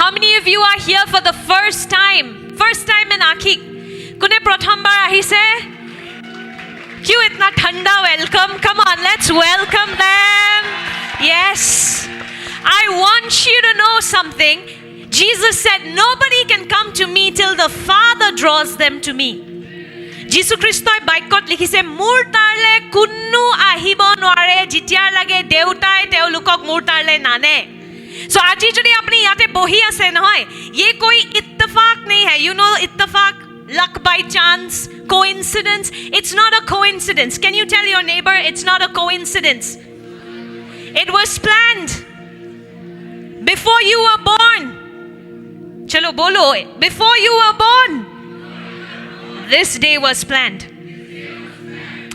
How many of you are here for the first time? First time in Akik. Kune pratham bar ahise? Kyun itna thanda welcome? Come on, let's welcome them. Yes. I want you to know something. Jesus said, nobody can come to me till the Father draws them to me. Jesus Christoi baikot likhise mur tarle kunnu ahibo nware jitiar lage deutai teulukok mur tarle nane. So aji jodi apni yate bohi ase nohoy ye koi ittefaq nahi hai. You know ittefaq, luck by chance, coincidence. It's not a coincidence. Can you tell your neighbor it's not a coincidence? It was planned before you were born. Chalo bolo, before you were born, this day was planned.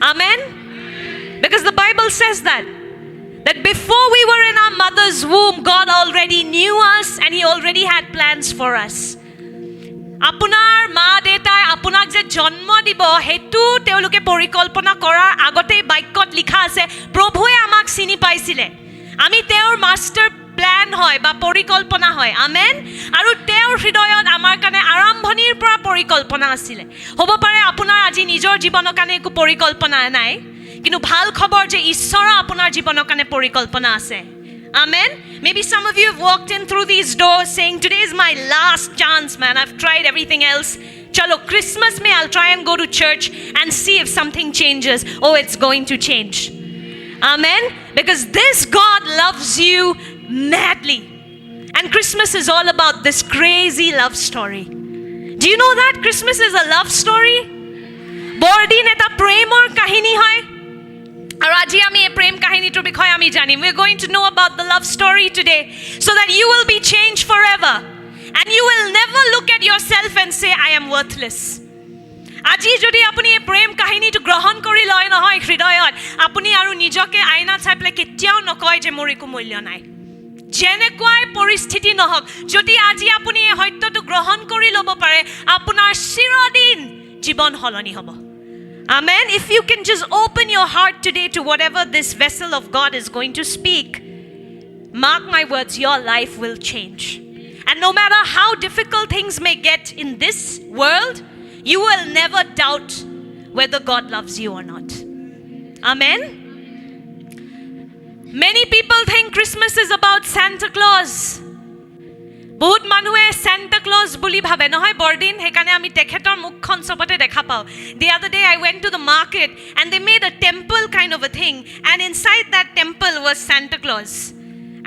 Amen? Because the Bible says that before we were in our mother's womb, God already knew us and He already had plans for us. Apunar ma detai apunak je jonmo dibo hetu teuluke porikolpona korar agote baikot likha ase probhoe amak sini paisile. Ami teor master plan hoy ba porikolpona hoy. Amen. Aru teor hridoyot amar kane arambhonir pora porikolpona asile. Hobo pare apunar aji nijor jiboner kane eku porikolpona nai, kintu bhal khobor je ishora apunar jiboner kane porikolpona ase. Amen. Maybe some of you have walked in through these doors saying, today is my last chance, man. I've tried everything else. Chalo, Christmas mein I'll try and go to church and see if something changes. Oh, it's going to change. Amen. Because this God loves you madly. And Christmas is all about this crazy love story. Do you know that Christmas is a love story? Bordin eta premor kahini hoy. We're going to know about the love story today so that you will be changed forever and you will never look at yourself and say, I am worthless. Aji jodi apuni ei prem kahini to grohon kori loy nohoy hridoyot apuni aru nijoke aina chai pele ketiao nokoy je mor eku mulya nai. Jenekwai poristiti nohok jodi aji apuni ei hoyto to grohon kori lobo pare apunar sirodin jibon holoni hobo. Amen. If you can just open your heart today to whatever this vessel of God is going to speak, mark my words, your life will change. And no matter how difficult things may get in this world, you will never doubt whether God loves you or not. Amen. Many people think Christmas is about Santa Claus. বহুত মানুহে Santa Claus বুলি ভাবে নহয় বৰদিন হেকানে আমি তেখেতৰ মুখখন সবতে দেখা পাও. The other day I went to the market and they made a temple kind of a thing and inside that temple was Santa Claus.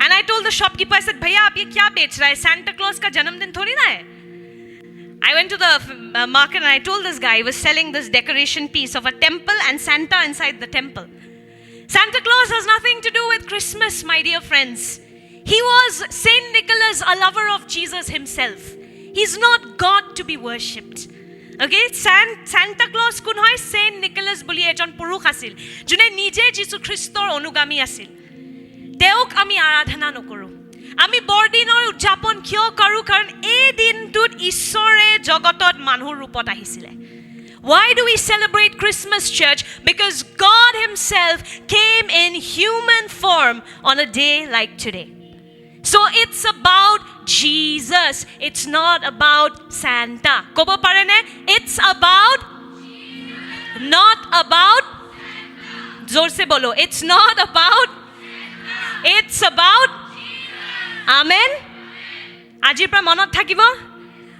And I told the shopkeeper, I said, भैया आप ये क्या बेच रहा है? Santa Claus का जन्मदिन थोड़ी ना है. I went to the market and I told this guy, he was selling this decoration piece of a temple and Santa inside the temple. Santa Claus has nothing to do with Christmas, my dear friends. He was Saint Nicholas, a lover of Jesus himself. He's not God to be worshipped. Okay, Santa Claus kun hoy Saint Nicholas boli ejon purush asil june nije Jisu Christor onugami asil. Teok ami aradhana nokoru. Ami bordinor udjapon kyo karu karon ei dintut ishore jogotot manhur rupot ahisile. Why do we celebrate Christmas, church? Because God himself came in human form on a day like today. So it's about Jesus. It's not about Santa. Kobo parene? It's about Jesus. Not about Santa. Zor se bolo. It's not about Santa. It's about Jesus. Amen. Ajir pra monot thakibo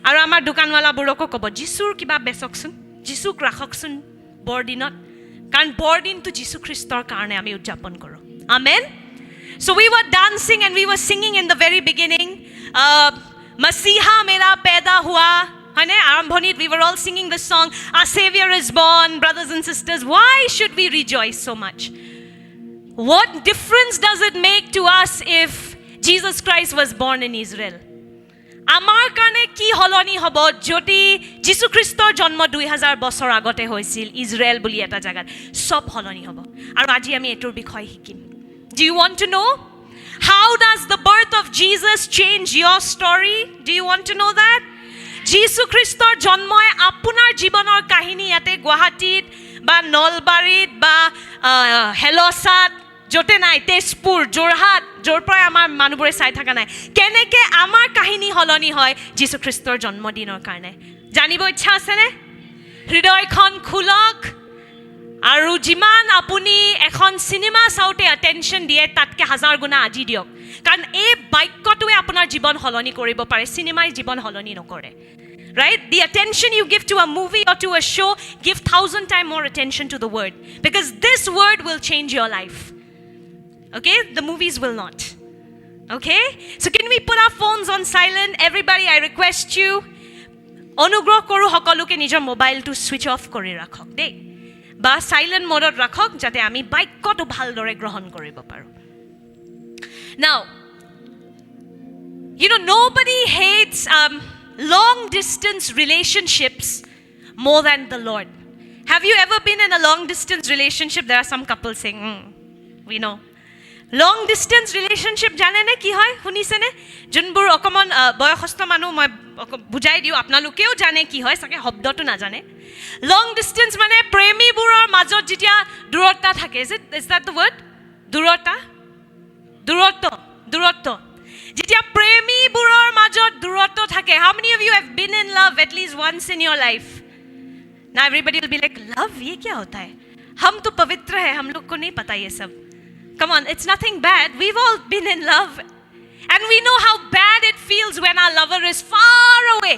aru amar dukanwala buroko kobo Jisur kiba besoksun. Jisuk rakhoksun bordinot. Karon bordin to Jisu Christor karone ami udjapon koro. Amen. So we were dancing and we were singing in the very beginning, Masiha mera paida hua. We were all singing the song, our Savior is born, brothers and sisters. Why should we rejoice so much? What difference does it make to us if Jesus Christ was born in Israel? Amar karne ki holoni hobo joti Jisu Christor jonmo 2000 বছর আগতে হৈছিল Israel বুলি এটা জায়গাত সব holoni hobo. Aru aji ami etur bikhoy hikim. Do you want to know? How does the birth of Jesus change your story? Do you want to know that? Jisu Christor jonmoy apunar jibonor kahini yate Guwahatit ba Nolbarit ba Helosat য'তে নাই, তেজপুৰ, যোৰহাট, য'ৰ পৰা আমাৰ মানুহবোৰে চাই থকা নাই, কেনেকৈ আমাৰ কাহিনী সলনি হয় যীশুখ্ৰীষ্টৰ জন্মদিনৰ কাৰণে। জানিব ইচ্ছা আছেনে? হৃদয়খন খোলক আৰু যিমান আপুনি এখন চিনেমা চাওঁতে এটেনশ্যন দিয়ে তাতকৈ 1000 গুণা আজি দিয়ক, কাৰণ এই বাক্যটোৱে আপোনাৰ জীৱন সলনি কৰিব পাৰে, চিনেমাই জীৱন সলনি নকৰে। Right? The attention you give to a movie or to a show, give 1000 times more attention to the word, because this word will change your life. Okay? The movies will not. Okay? So can we put our phones on silent? Everybody, I request you, অনুগ্ৰহ কৰোঁ সকলোকে নিজৰ মোবাইলটো switch off কৰি ৰাখক দেই, বা silent মোডত ৰাখক, যাতে আমি বাক্যটো ভালদৰে গ্ৰহণ কৰিব পাৰোঁ। Now, you know, nobody hates long distance relationships more than the Lord. Have you ever been in a long distance relationship? There are some couples saying, we know. Long distance relationship জানে নে কি হয়? শুনিছেনে? যোনবোৰ অকমান বয়সস্থ মানুহ মই বুজাই দিওঁ, আপোনালোকেও জানে কি হয়, চাগে শব্দটো নাজানে। লং ডিষ্টেঞ্চ মানে প্ৰেমীবোৰৰ মাজত যেতিয়া দূৰত্ব থাকে, ইজ দ্যাট দ্য ৱৰ্ড? দূৰত্ব। যেতিয়া প্ৰেমীবোৰৰ মাজত দূৰত্ব থাকে, how many of you have been in love at least once in your life? Now everybody will be like, love ये क्या होता है? हम तो पवित्र है, हम लोग को नहीं पता ये सब. Come on, it's nothing bad. We've all been in love. And we know how bad it feels when our lover is far away.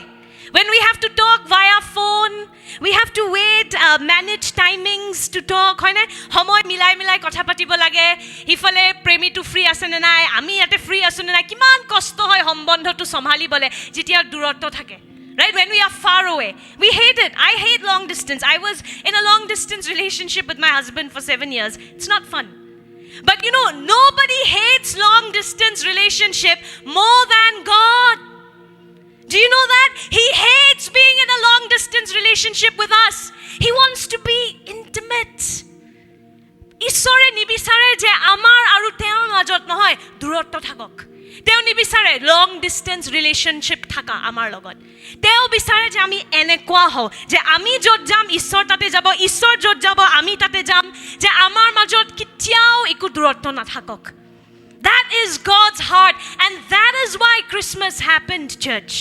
When we have to talk via phone, we have to wait, manage timings to talk. হয় না? সময় মিলাই কথা পাতিব লাগে। ইফালে প্ৰেমীটো free আছে নে নাই, আমি ইয়াতে ফ্ৰী আছো নে নাই, কিমান কষ্ট হয় সম্বন্ধটো চম্ভালিবলৈ যেতিয়া দূৰত্ব থাকে। Right? When we are far away. We hate it. I hate long distance. I was in a long distance relationship with my husband for 7 years. It's not fun. But you know, nobody hates long distance relationship more than God. Do you know that? He hates being in a long distance relationship with us. He wants to be intimate. ঈশ্বৰে নিবিচাৰে যে আমাৰ আৰু তেওঁৰ মাজত নহয় দূৰত্ব থাকক। তেওঁ নিবিচাৰে লং ডিষ্টেঞ্চ ৰিলেশ্যনশ্বিপ থকা আমাৰ লগত। তেওঁ বিচাৰে যে আমি এনেকুৱা হওঁ যে আমি য'ত যাম ঈশ্বৰ তাতে যাব, ঈশ্বৰ য'ত যাব আমি তাতে যাম, যে আমাৰ মাজত কেতিয়াও একো দূৰত্ব নাথাকক। That is God's heart, and that is why Christmas happened, church.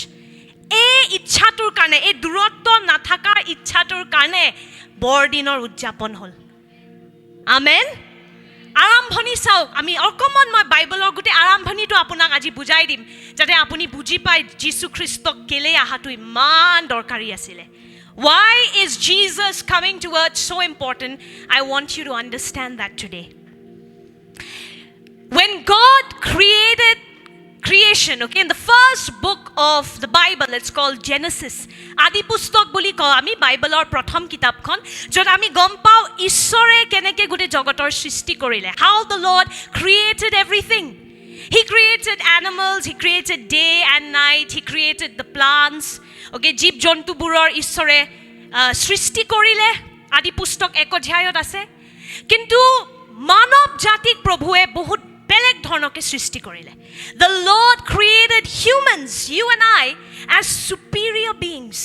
এই ইচ্ছাটোৰ কাৰণে, এই দূৰত্ব নাথাকাৰ ইচ্ছাটোৰ কাৰণে বৰদিনৰ উদযাপন হ'ল। আমেন। আৰম্ভণি চাওক, আমি অকণমান মই বাইবেলৰ গোটেই আৰম্ভণিটো আপোনাক আজি বুজাই দিম, যাতে আপুনি বুজি পায় যীশুখ্ৰীষ্টক কেলেই অহাটো ইমান দৰকাৰী আছিলে। Why is Jesus coming to earth so important? I want you to understand that today. When God created creation, okay, in the first book of the Bible, it's called Genesis. Adi pustok boli ko ami Bible or prothom kitabkhon jot ami gom pao ishore keneke gote jogotor srishti korile. How the Lord created everything. He created animals, he created day and night, he created the plants. Okay, jeep jontu buror ishore srishti korile. Adi pustok 1 অধ্যায়ত আছে। কিন্তু মানৱ জাতিক প্ৰভুৱে বহুত বেলেগ ধৰণকে সৃষ্টি কৰিলে। The Lord created humans, you and I, as superior beings.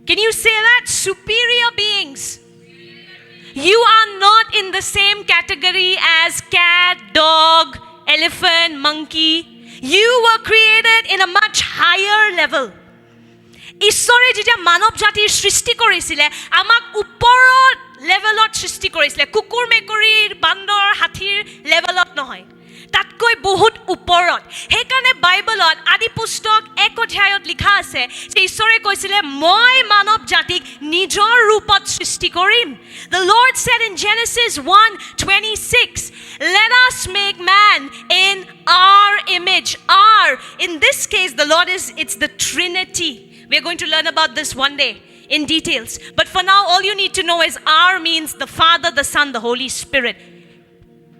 Can you say that? Superior beings. You are not in the same category as cat, dog, elephant, monkey. You were created in a much higher level. ঈশ্বৰে যেতিয়া মানৱ জাতিৰ সৃষ্টি কৰিছিলে, আমাক ওপৰৰ লেভেলত সৃষ্টি কৰিছিলে, কুকুৰ মেকুৰীৰ বান্দৰ হাতীৰ লেভেলত নহয়, তাতকৈ বহুত ওপৰত। সেইকাৰণে বাইবেলত আদি পুস্তক 1 অধ্যায়ত লিখা আছে যে ঈশ্বৰে কৈছিলে মই মানৱ জাতিক নিজৰ ৰূপত সৃষ্টি কৰিম। The Lord said in Genesis 1:26, let us make man in our image. Our, in this case the Lord is, it's the Trinity. We are going to learn about this one day in details. But for now, all you need to know is our means the Father, the Son, the Holy Spirit.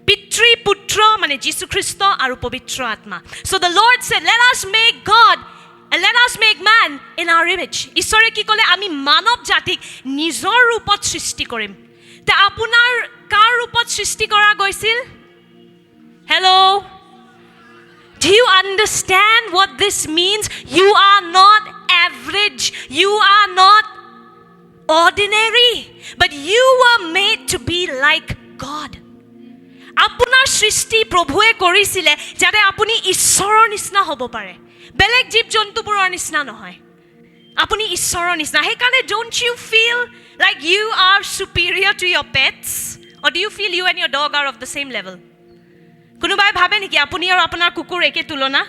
Pitri Putra mane Jisu Christo aru Pavitra Atma. So the Lord said, let us make God and let us make man in our image. Ishore ki kole ami manav jatik nijor rupot srishti korim. Ta apunar kar rupot srishti kora goisil? Hello? Do you understand what this means? You are not average. You are not ordinary. But you were made to be like God. আপোনাৰ আপোনাৰ সৃষ্টি প্ৰভুৱে কৰিছিলে যাতে আপুনি ঈশ্বৰৰ নিচিনা হ'ব পাৰে বেলেগ জীৱ জন্তুবোৰৰ নিচিনা নহয় আপুনি ঈশ্বৰৰ নিচিনা সেইকাৰণে don't you feel like you are superior to your pets or do you feel you and your dog are of the same level কোনোবাই ভাবে নেকি আপুনি আৰু আপোনাৰ কুকুৰ একে তুলনা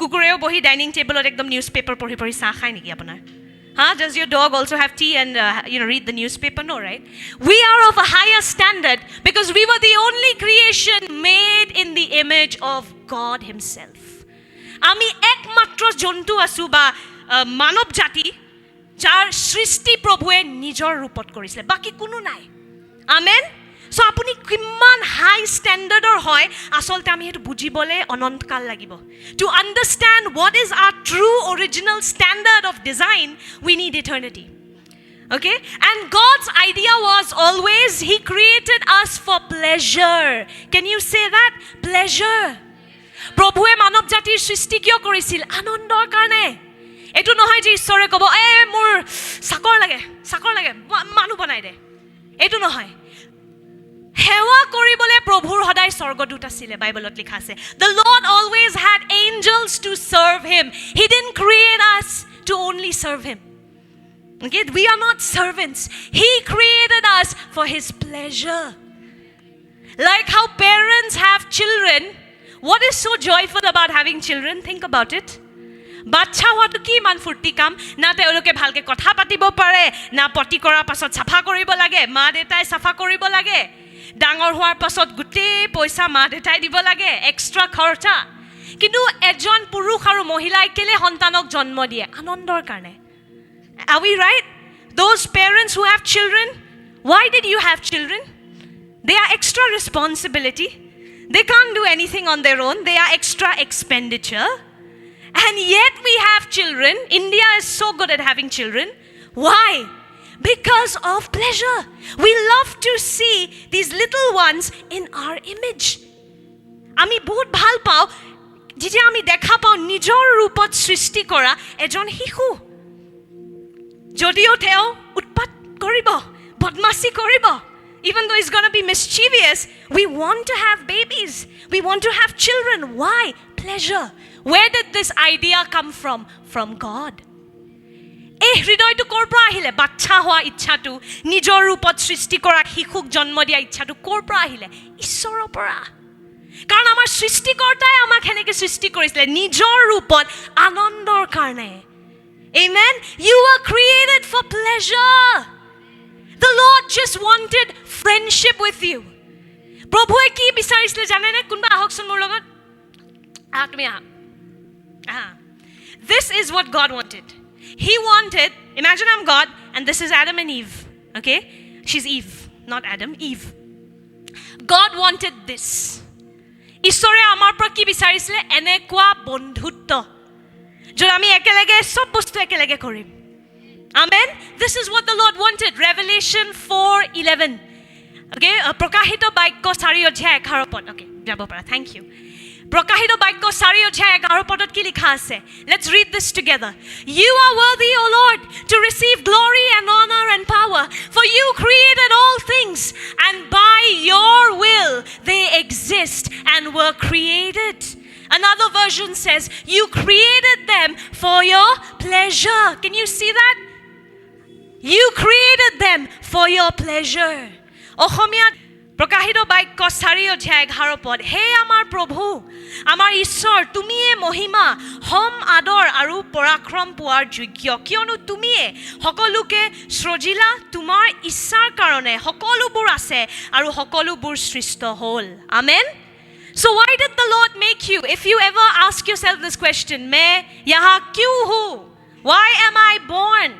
কুকুৰেও বহি ডাইনিং টেবলত একদম নিউজ পেপাৰ পঢ়ি পঢ়ি চাহ খায় নেকি আপোনাৰ Does your dog also have tea and read the newspaper? No, right? We are of a higher standard because we were the only creation made in the image of God himself. Ami ekmatro jontu asu ba manav jati jar srishti prabhuwe nijor rupot korisile baki kuno nai. Amen. So apuni kiman high standard or hoy asolte ami hetu bujibole anont kal lagibo to understand what is our true original standard of design we need eternity okay and God's idea was always he created us for pleasure can you say that pleasure prabhuwe manav jatir srishti kyo korisil anondor karone etu nohoy je ishore kobo mor sakor lage manu banai de etu nohoy সেৱা কৰিবলে প্ৰভুৰ সদায় স্বৰ্গদূত আছিল বাইবেলত লিখা আছে the lord always had angels to serve him he didn't create us to only serve him okay we are not servants he created us for his pleasure like how parents have children what is so joyful about having children think about it বাচ্চা হোৱাটো কি মান ফুৰ্তি কাম না তেওঁলোকে ভালকে কথা পাতিব পাৰে না পটি কৰাৰ পাছত সাফা কৰিব লাগে মা দেউতাই সাফা কৰিব লাগে ডাঙৰ হোৱাৰ পাছত গুটে পইচা মা দেউতাই দিব লাগে এক্সট্ৰা খৰচা কিন্তু এজন পুৰুষ আৰু মহিলাই কেলে সন্তানক জন্ম দিয়ে আনন্দৰ কাৰণে are we right those parents who have children why did you have children they are extra responsibility they can't do anything on their own they are extra expenditure and yet we have children India is so good at having children why because of pleasure we love to see these little ones in our image ami bahut bhal pao jije ami dekha pao nijor rupot srishti kora ejon hihu jodio theo utpat koribo bodmasi koribo even though he's going to be mischievous we want to have babies we want to have children why pleasure where did this idea come from God এই হৃদয়টো কৰ পৰা আহিলে বাচ্চা হোৱা ইচ্ছাটো নিজৰ ৰূপত সৃষ্টি কৰা শিশুক জন্ম দিয়া ইচ্ছাটো কৰ পৰা আহিলে ঈশ্বৰৰ পৰা কাৰণ আমাৰ সৃষ্টিকৰ্তাই আমাক হেনেকে সৃষ্টি কৰিছিলে নিজৰ ৰূপত আনন্দৰ কাৰণে amen you were created for pleasure the lord just wanted friendship with you প্ৰভুৱে কি বিচাৰিছিলে জানেনে কোনবা আহকচোন মোৰ লগত তুমি this is what God wanted he wanted imagine I'm God and this is Adam and Eve okay she's Eve not Adam Eve God wanted this ঈশ্বৰে আমাৰ পৰা কি বিচাৰিছিলে এনেকুৱা বন্ধুত্ব য'ত আমি একেলগে সব বস্তু একেলগে কৰিম amen this is what the Lord wanted Revelation 4:11 okay প্ৰকাশিত বাক্য 4:11 পদ okay যাব পাৰা thank you প্ৰকাশিত বাক্য 4:11 পদত কি লিখা আছে let's read this together you are worthy o lord to receive glory and honor and power for you created all things and by your will they exist and were created another version says you created them for your pleasure can you see that you created them for your pleasure অসমীয়া প্ৰকাশিত বাক্য 4:11 পদ হে আমাৰ প্ৰভু আমাৰ ঈশ্বৰ তুমিয়ে মহিমা হম আদৰ আৰু পৰাক্ৰম পোৱাৰ যোগ্য কিয়নো তুমিয়ে সকলোকে সৃজিলা তোমাৰ ইচ্ছাৰ কাৰণে সকলোবোৰ আছে আৰু সকলোবোৰ সৃষ্ট হ'ল আমেন so why did the Lord make you if you ever ask yourself this question मैं यहाँ क्यों हूँ why am I born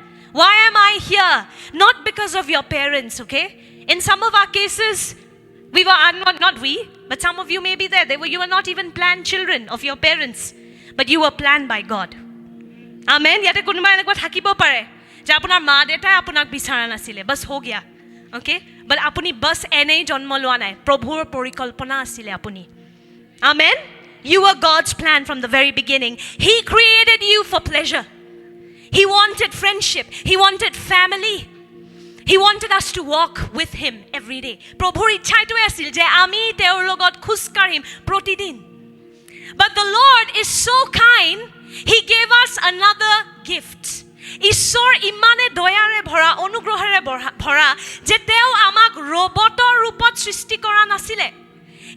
why am I here not because of your parents okay in some of our cases we were not we but some of you may be there you were not even planned children of your parents but you were planned by God amen yate kunba enekwa thakibo pare je apunar ma deta apunak bisara nasile bas ho gaya okay but apuni bas enei jonmo loa nai prabhur porikalpona asile apuni amen you were God's plan from the very beginning he created you for pleasure he wanted friendship he wanted family He wanted us to walk with him every day. Prabhur ichhaitu asil je ami teor logot khuz karim protidin. But the Lord is so kind, he gave us another gift. ঈশ্বৰ ইমানে দয়াৰে ভৰা অনুগ্ৰহেৰে ভৰা যে তেওঁ আমাক ৰবটৰ ৰূপত সৃষ্টি কৰা নাছিলে.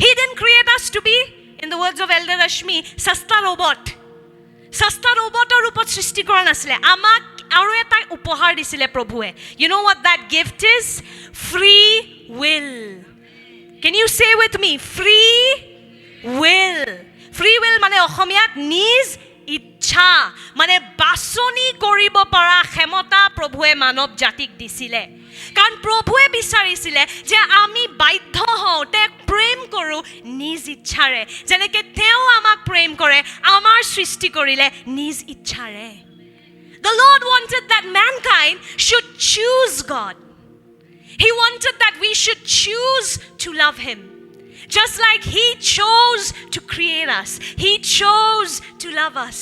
He didn't create us to be, in the words of Elder Rashmi, sasta robot. Sasta robotor rupot srishti kora nasile. Amak aru eta upahar disile Prabhuwe. You know what that gift is? Free will. Can you say with me? Free will. Free will mane Ohomiyat niz ইচ্ছা মানে বাছনি কৰিব পৰা ক্ষমতা প্ৰভুৱে মানৱ জাতিক দিছিলে. কাৰণ প্ৰভুৱে বিচাৰিছিলে যে আমি বাধ্য হওঁ তেওঁক প্ৰেম কৰোঁ নিজ ইচ্ছাৰে, যেনেকৈ তেওঁ আমাক প্ৰেম কৰে, আমাৰ সৃষ্টি কৰিলে নিজ ইচ্ছাৰে. The Lord wanted that mankind should choose God. He wanted that we should choose to love him. Just like he chose to create us, he chose to love us.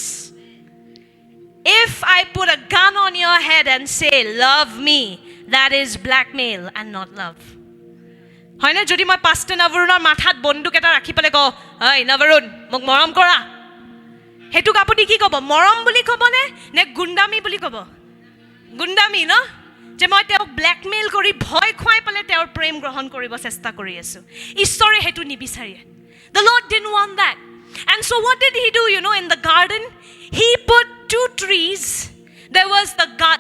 If I put a gun on your head and say, love me, that is blackmail and not love. হয় না? যদি মই pastor নৱৰুণৰ মাথাত বন্দুক এটা ৰাখি পেলাই কওঁ, ঐ নৱৰুণ মোক মৰম কৰা, সেইটোক আপুনি কি ক'ব? মৰম বুলি ক'বনে নে গুণ্ডামি বুলি ক'ব? গুণ্ডামি ন? যে মই তেওঁক ব্লেকমেইল কৰি ভয় খুৱাই পেলাই তেওঁৰ প্ৰেম গ্ৰহণ কৰিব চেষ্টা কৰি আছোঁ. ঈশ্বৰে সেইটো নিবিচাৰে. The Lord didn't want that. And so what did he do, in the garden? He put two trees. There was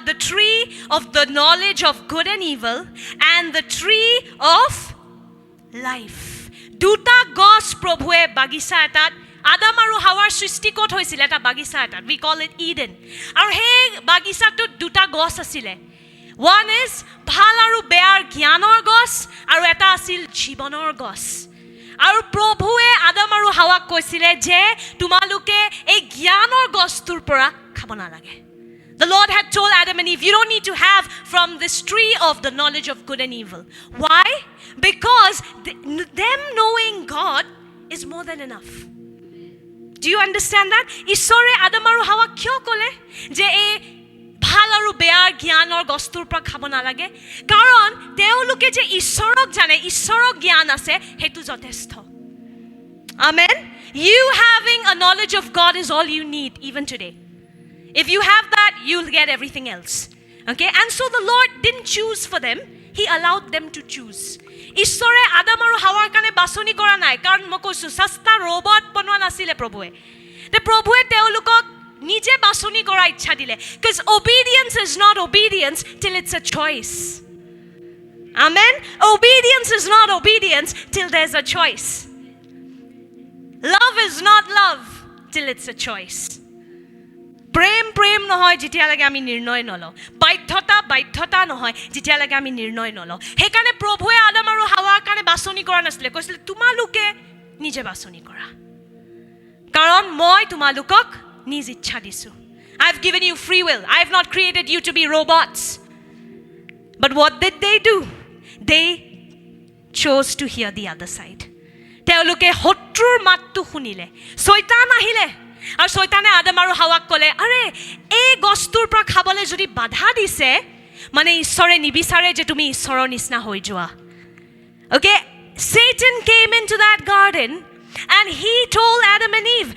the tree of the knowledge of good and evil and the tree of life. Duta gos Prabhuwe bagisa etat Adam aru Hawar srishti kot hoisile eta bagisa etat. We call it Eden. Aru hei bagisatut duta gos asile. One is bhal aru bear gyanor gos aru eta asil jibanor gos. আৰু প্ৰভুৱে Adam আৰু হাৱাক কৈছিলে যে তোমালোকে এই জ্ঞানৰ গছটোৰ পৰা খাব নালাগে. The Lord had told Adam and Eve, you don't need to have from this tree of the knowledge of good and evil. Why? Because them knowing God is more than enough. Do you understand that? ঈশ্বৰে Adam আৰু হাৱাক কিয় ক'লে যে এই ভাল আৰু বেয়াৰ জ্ঞানৰ গছটোৰ পৰা খাব নালাগে? কাৰণ তেওঁলোকে যে ঈশ্বৰক জানে, ঈশ্বৰক জ্ঞান আছে, সেইটো যথেষ্ট. Amen? You having a knowledge of God is all you need even today. If you have that, you'll get everything else. Okay? And so the Lord didn't choose for them. He allowed them to choose. ঈশ্বৰে Adam আৰু হাৱাৰ কাৰণে বাছনি কৰা নাই. কাৰণ মই কৈছোঁ, সস্তা ৰবট বনোৱা নাছিলে প্ৰভুৱে. প্ৰভুৱে তেওঁলোকক নিজে বাছনি কৰা ইচ্ছা দিলে. Because obedience is not obedience till it's a choice. Amen? Obedience is not obedience till there's a choice. Love is not love till it's a choice. প্ৰেম নহয় যেতিয়ালৈকে আমি নিৰ্ণয় নলওঁ. বাধ্যতা নহয় যেতিয়ালৈকে আমি নিৰ্ণয় নলওঁ. সেইকাৰণে প্ৰভুৱে আদম আৰু হাৱাৰ কাৰণে বাছনি কৰা নাছিলে. কৈছিলে তোমালোকে নিজে বাছনি কৰা, কাৰণ মই তোমালোকক নিজ ইচ্ছা দিছোঁ. I've given you free will. I have not created you to be robots. But what did they do? They chose to hear the other side. তেওঁলোকে শত্ৰুৰ মাতটো শুনিলে. শয়তান আহিলে আৰু শয়তানে আদম আৰু হাৱাক ক'লে, আৰে এই গছটোৰ পৰা খাবলৈ যদি বাধা দিছে, মানে ঈশ্বৰে নিবিচাৰে যে তুমি ঈশ্বৰৰ নিচিনা হৈ যোৱা. Okay? Satan came into that garden and he told Adam and Eve,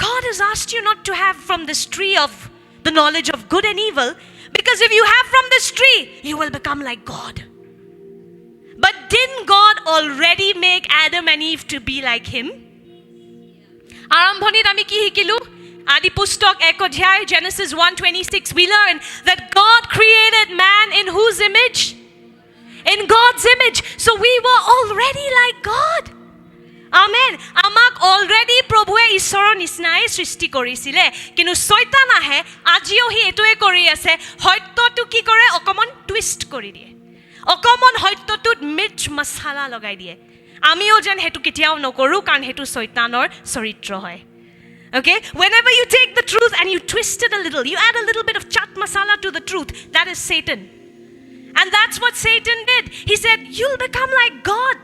God has asked you not to have from this tree of the knowledge of good and evil, because if you have from this tree, you will become like God. But didn't God already make Adam and Eve to be like him? আৰম্ভণিত আমি কি শিকিলো? আদি পুস্তক 1 অধ্যায় Genesis 1:26, we learn that God created man in whose image? In God's image. So we were already like God. Amen. আমাক already প্ৰভুৱে ঈশ্বৰৰ নিচিনাই সৃষ্টি কৰিছিলে, কিন্তু শয়তান আহে, আজিও সি এইটোৱে কৰি আছে, সত্যটো কি কৰে? অকণমান টুইষ্ট কৰি দিয়ে, অকণমান সত্যটোত মিৰ্চ মছালা লগাই দিয়ে. আমিও যেন সেইটো কেতিয়াও নকৰোঁ, কাৰণ সেইটো শয়তানৰ চৰিত্ৰ হয়. Okay? Whenever you take the truth and you twist it a little, you add a little bit of chat masala to the truth, that is Satan. And that's what Satan did. He said, you'll become like God.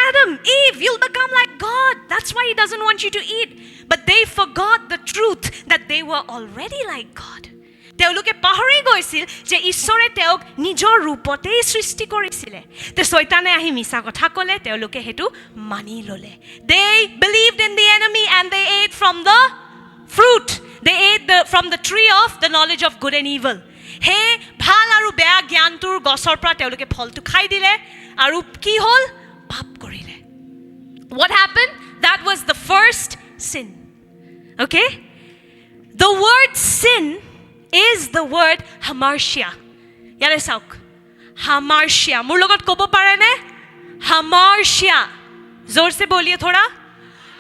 Adam, Eve, you'll become like God. That's why he doesn't want you to eat. But they forgot the truth that they were already like God. তেওঁলোকে পাহৰি গৈছিল যে ঈশ্বৰে তেওঁক নিজৰ ৰূপতেই সৃষ্টি কৰিছিলে তে শয়তানে আহি মিছা কথা ক'লে তেওঁলোকে হেতু মানি ল'লে they believed in the enemy and they ate from the fruit they ate from the tree of the knowledge of good and evil হে ভাল আৰু বেয়া জ্ঞানটোৰ গছৰ পৰা তেওঁলোকে ফলটো খাই দিলে আৰু কি হ'ল পাপ কৰিলে what happened that was the first sin okay the word sin is the word hamartia yare sauk hamartia mur logot kobo pare ne hamartia zor se boliye thoda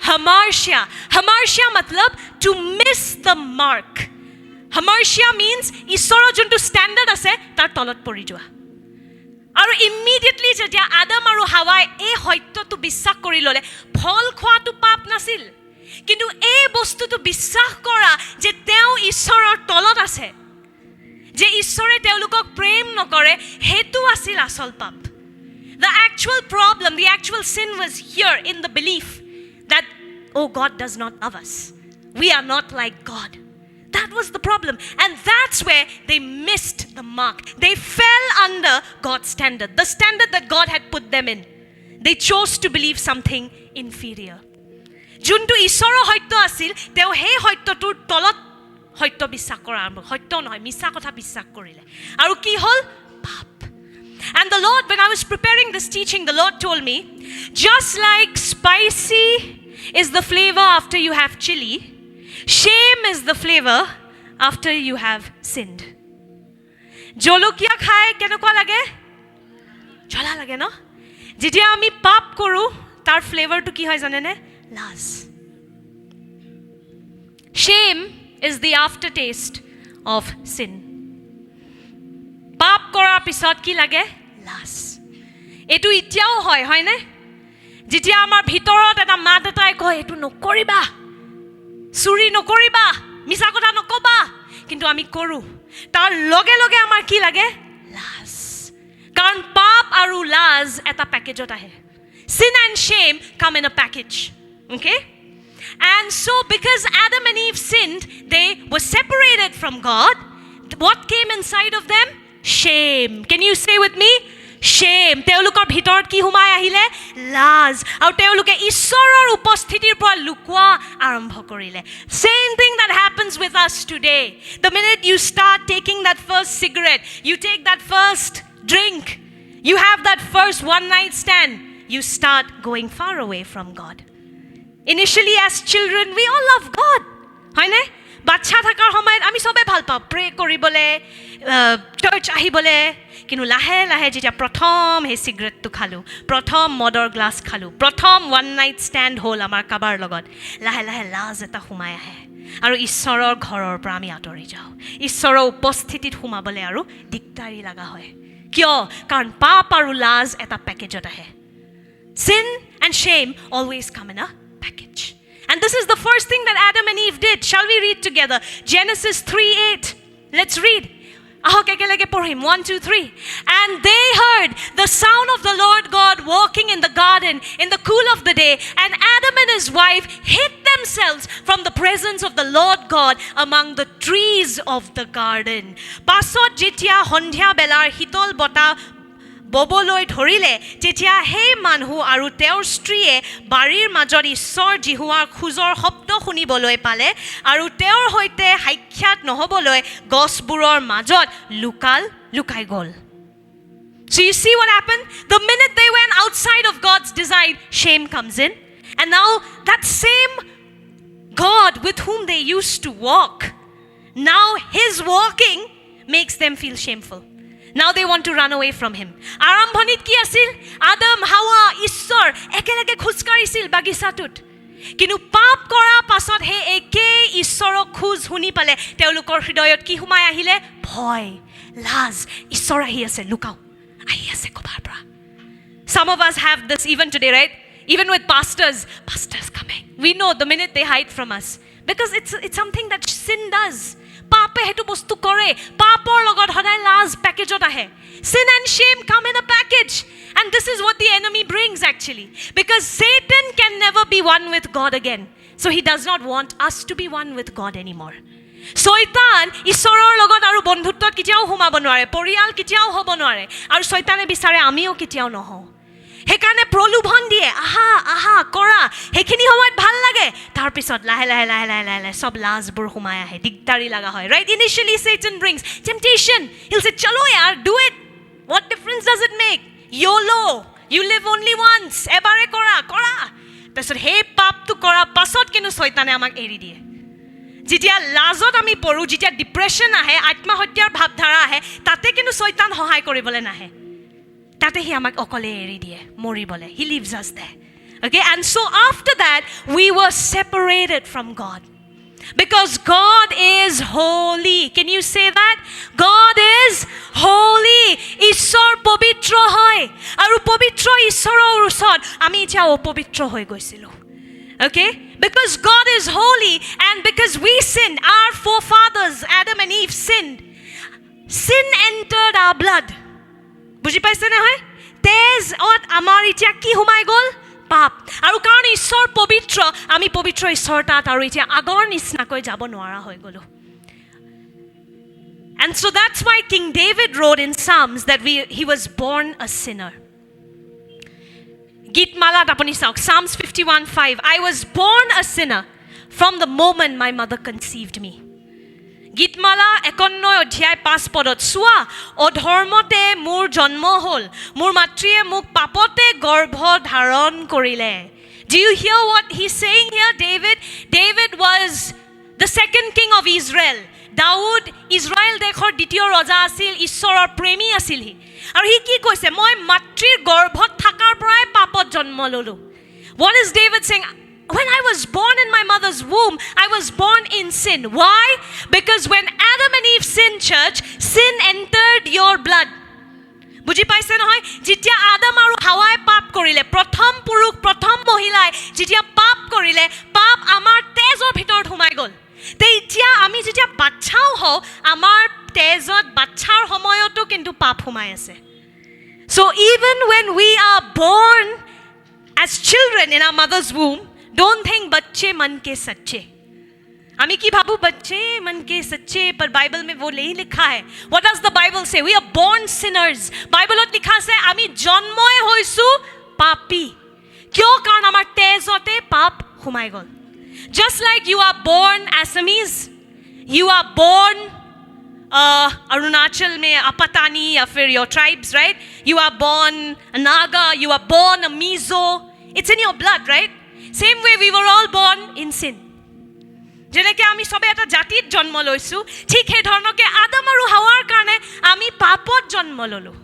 hamartia matlab to miss the mark hamartia means ishoro juntu standard ase tar tolot pori joa aru immediately jetia adam aru hawa ei hoytotu বিশ্বাস কৰি ললে ফল খোৱাটো পাপ নাছিল কিন্তু এই বস্তুটো বিশ্বাস কৰা যে তেওঁ ঈশ্বৰৰ তলত আছে যে ঈশ্বৰে তেওঁলোকক প্ৰেম নকৰে হেতু আছিল আসল পাপ the actual problem the actual sin was here in the belief that oh God does not love us we are not like God that was the problem and that's where they missed the mark they fell under God's standard the standard that God had put them in they chose to believe something inferior যোনটো ঈশ্বৰৰ সত্য আছিল তেওঁ হে সত্যটোৰ তলত সত্য বিশ্বাস কৰা আৰম্ভ সত্য নহয় মিছা কথা বিশ্বাস কৰিলে আৰু কি হ'ল পাপ and the Lord when I was preparing this teaching the Lord told me just like spicy is the flavor after you have chili shame is the flavor after you have sinned জলকীয়া খাই কেনেকুৱা লাগে জ্বলা লাগে ন যেতিয়া আমি পাপ কৰো তাৰ ফ্লেভাৰটো কি হয় জানেনে লাজ shame is the aftertaste of sin পাপ কৰাৰ পিছত কি লাগে লাজ এটো ইতিয়াও হয় নে যেতিয়া আমাৰ ভিতৰত এটা মাত এটাই কয় এটো নকৰিবা চুৰি নকৰিবা মিছা কথা নকবা কিন্তু আমি কৰো তাৰ লগে লগে আমাৰ কি লাগে লাজ কাৰণ পাপ আৰু লাজ এটা পেকেজত আহে sin and shame come in a package okay and so because Adam and Eve sinned they were separated from God what came inside of them shame can you say with me shame তেওঁলোকৰ ভিতৰত কি হুমাই আহিলে লাজ আৰু তেওঁলোকে ঈশ্বৰৰ উপস্থিতিৰ পৰা লুকুৱা আৰম্ভ কৰিলে same thing that happens with us today the minute you start taking that first cigarette you take that first drink you have that first one night stand you start going far away from God initially as children we all love God হয় নে বাচ্চা থাকাৰ সময়ত আমি সবে ভাল পাওঁ pray কৰিবলে চাৰ্চ আহিবলে কিন্তু লাহে লাহে যেতিয়া প্ৰথম হে সিগাৰেটটো খালো প্ৰথম মদৰ গ্লাস খালো প্ৰথম ওয়ান নাইট ষ্টেণ্ড হ'ল আমাৰ কাবাৰ লগত লাহে লাহে লাজ এটা হুমাই আহে আৰু ঈশ্বৰৰ ঘৰৰ পৰা আমি আঁতৰি যাওঁ ঈশ্বৰৰ উপস্থিতিত হুমাবলে আৰু দিগদাৰি লাগা হয় কিয় কাৰণ পাপ আৰু লাজ এটা পেকেজত আহে sin and shame always come in a package and this is the first thing that Adam and Eve did shall we read together Genesis 3:8 let's read ahok ekelege porhim 1 2 3 and they heard the sound of the Lord God walking in the garden in the cool of the day and Adam and his wife hid themselves from the presence of the Lord God among the trees of the garden pasot jetia hondia belar hitol bota ববলৈ ধৰিলে তেতিয়া সেই মানুহ আৰু তেওঁৰ স্ত্ৰীয়ে বাৰীৰ মাজত ঈশ্বৰ জিহুৱাৰ খুজৰ শব্দ শুনিবলৈ পালে আৰু তেওঁৰ হৈতে সাক্ষাৎ নহবলৈ গছবোৰৰ মাজত লুকাই গ'ল So you see what happened? The minute they went outside of God's design, shame comes in. And now that same God with whom they used to walk, now his walking makes them feel shameful. Now they want to run away from him. Arambhanit ki asil? Adam, Hawa, Ishwar, ekelege khuzkarisil bagisatut. Kinu pap kora pasot he eke Ishwarok khuz huni pale teulukor hridoyot ki humai ahile bhoy, laz, Ishwar ahi ase lukao. Ahi ase kobar pra. Some of us have this even today, right? Even with pastors coming. We know the minute they hide from us because it's something that sin does. Pape hetu bostu kore papor logot hoday last package ot ahe sin and shame come in a package and this is what the enemy brings actually because Satan can never be one with God again so he does not want us to be one with God anymore শয়তান ঈশ্বৰৰ লগত আৰু বন্ধুত্বত কেতিয়াও সোমাব নোৱাৰে, পৰিয়াল কেতিয়াও হ'ব নোৱাৰে, আৰু শয়তানে বিচাৰে আমিও কেতিয়াও নহওঁ। সেইকাৰণে প্ৰলোভন দিয়ে, আহা কৰা, সেইখিনি সময়ত ভাল লাগে, তাৰপিছত লাহে লাহে চব লাজবোৰ সোমাই আহে, দিগদাৰি লগা হয়, right? Initially Satan brings temptation. He'll say, chalo yaar, do it. What difference does it make? YOLO. You live only once. এবাৰে কৰা। তাৰপিছত সেই পাপটো কৰাৰ পাছত কিন্তু শয়তানে আমাক এৰি দিয়ে। যেতিয়া লাজত আমি পৰোঁ, যেতিয়া ডিপ্ৰেশ্যন আহে, আত্মহত্যাৰ ভাৱধাৰা আহে, তাতে কিন্তু শয়তান সহায় কৰিবলৈ নাহে, তাতে সি আমাক অকলে এৰি দিয়ে মৰিবলৈ। He leaves us there. Okay, and so after that we were separated from God because God is holy. Can you say that? God is holy. ঈশ্বৰ পবিত্ৰ হয়, আৰু পবিত্ৰ ঈশ্বৰৰ ওচৰত আমি এতিয়া অপবিত্ৰ হৈ গৈছিলোঁ। Okay, because God is holy and because we sinned, our forefathers Adam and Eve sinned, sin entered our blood. বুজি পাইছে নহয়? তেজত আমাৰ এতিয়া কি সোমাই গ'ল? পাপ। আৰু কাৰণ ঈশ্বৰ পবিত্ৰ, আমি পবিত্ৰ ঈশ্বৰ তাত আৰু এতিয়া আগৰ নিচিনাকৈ যাব নোৱাৰা হৈ গ'লো। And so that's why King David wrote in Psalms that he was born a sinner. গীতমালাত আপুনি চাওক, Psalms 51:5, I was born a sinner from the moment my mother conceived me. গীতমালা 51 অধ্যায় 5 পদত, চোৱা অধৰ্মতে মোৰ জন্ম হ'ল, মোৰ মাতৃয়ে মোক পাপতে গৰ্ভ ধাৰণ কৰিলে। Do you hear what he's saying here? David was the second king of Israel. Daud Israel দেশৰ দ্বিতীয় ৰজা আছিল, ঈশ্বৰৰ প্ৰেমী আছিল সি। আৰু সি কি কৈছে? মই মাতৃৰ গৰ্ভত থকাৰ পৰাই পাপত জন্ম ল'লোঁ। What is David saying? When I was born in my mother's womb, I was born in sin. Why? Because when Adam and Eve sinned, church, sin entered your blood. বুজি পাইছে নহয়? যেতিয়া আদম আৰু হাৱাই পাপ কৰিলে, প্ৰথম পুৰুষ প্ৰথম মহিলাই যেতিয়া পাপ কৰিলে, পাপ আমাৰ তেজৰ ভিতৰত সোমাই গ'ল। এতিয়া আমি যেতিয়া বাচ্চাও হওঁ, আমাৰ তেজত বাচ্চাৰ সময়তো কিন্তু পাপ সোমাই আছে। So even when we are born as children in our mother's womb, don't think बच्चे मन के सच्चे। আমি কি ভাবো बच्चे मन के सच्चे, पर बाइबल में वो नहीं लिखा है। What does the Bible say? We are born sinners. বাইবলত লিখা আছে আমি জন্মই হৈছো পাপী। কিয়? কাৰণ আমাৰ তেজতে পাপ সোমাই গ'ল। Just like you are born Assamese, you are born Arunachal में Apatani या फिर your tribes, right? You are born a Naga, you are born a Mizo. It's in your blood, right? Same way we were all born in sin. যেনেকৈ আমি সবে এটা জাতিত জন্ম লৈছোঁ, ঠিক সেই ধৰণকে আদম আৰু হাৱাৰ কাৰণে আমি পাপত জন্ম ল'লোঁ।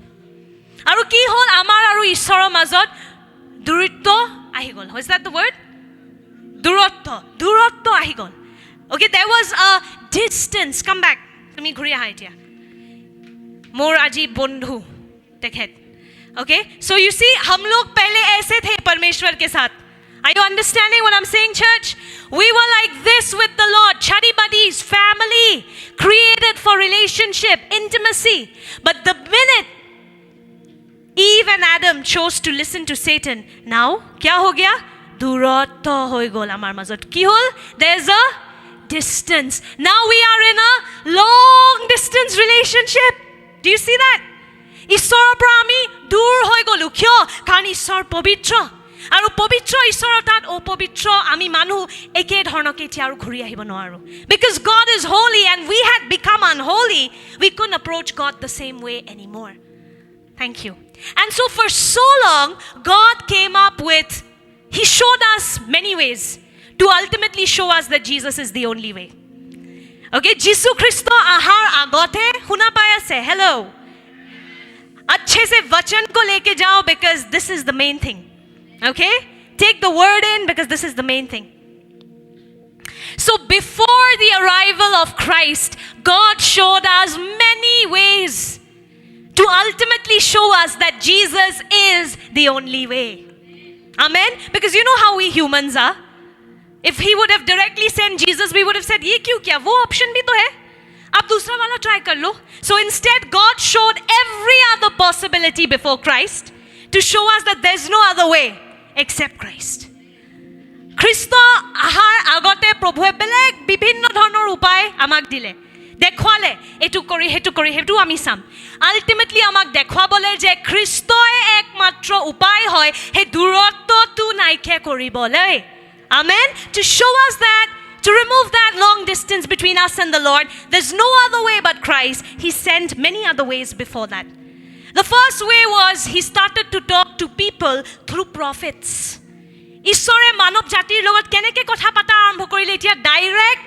আৰু কি হ'ল? আমাৰ আৰু ঈশ্বৰৰ মাজত দূৰত্ব আহি গ'ল। Was that the word? দূৰত্ব আহি গ'ল। Okay, there was a distance. Come back. তুমি ঘূৰি আহা এতিয়া। মোৰ আজি বন্ধু তেখেত। Okay, so you see, हम लोग पहले ऐसे थे परमेश्वर के साथ. Are you understanding what I'm saying, church? We were like this with the Lord. Chari buddies, family, created for relationship, intimacy. But the minute Eve and Adam chose to listen to Satan, now, kya ho gaya? দূৰত্ব হৈ গ'ল আমাৰ মাজত। কি হ'ল? There's a distance. Now we are in a long distance relationship. Do you see that? ঈশ্বৰৰ পৰা আমি দূৰ হৈ গ'লো। কিয়? কাৰণ ঈশ্বৰ পবিত্ৰ, আৰু পবিত্ৰ ঈশ্বৰৰ তাত অপবিত্ৰ আমি মানুহ একে ধৰণকে এতিয়া আৰু ঘূৰি আহিব নোৱাৰোঁ। Because God is holy and we had become unholy, we couldn't approach God the same way anymore. Thank you. And so for so long, God came up with, He showed us many ways to ultimately show us that Jesus is the only way. Okay, Jesus Christ ahar agote huna pai ase. Hello. Achhe se vachan ko leke jao because this is the main thing. Okay? Take the word in because this is the main thing. So before the arrival of Christ, God showed us many ways to ultimately show us that Jesus is the only way. Amen? Because you know how we humans are. If he would have directly sent Jesus, we would have said, ye kyun kiya? Wo option bhi to hai. Ab dusra wala try kar lo. So instead, God showed every other possibility before Christ to show us that there's no other way except Christ. খ্ৰীষ্ট আহাৰ আগতে প্ৰভুৱে বেলেগ বিভিন্ন ধৰণৰ উপায় আমাক দিলে, দেখুৱালে, এইটো কৰি সেইটো আমি চাম। আল্টিমেটলি আমাক দেখুৱাবলৈ যে খ্ৰীষ্টই একমাত্ৰ উপায় হয় সেই দূৰত্বটো নাইকিয়া কৰিবলৈ। আমেন। To show us that, to remove that long distance between us and the Lord, there's no other way but Christ. He sent many other ways before that. The first way was he started to talk to people through prophets. ঈশ্বৰে মানৱ জাতিৰ লগত কেনেকৈ কথা পাতা আৰম্ভ কৰিলে, এতিয়া ডাইৰেক্ট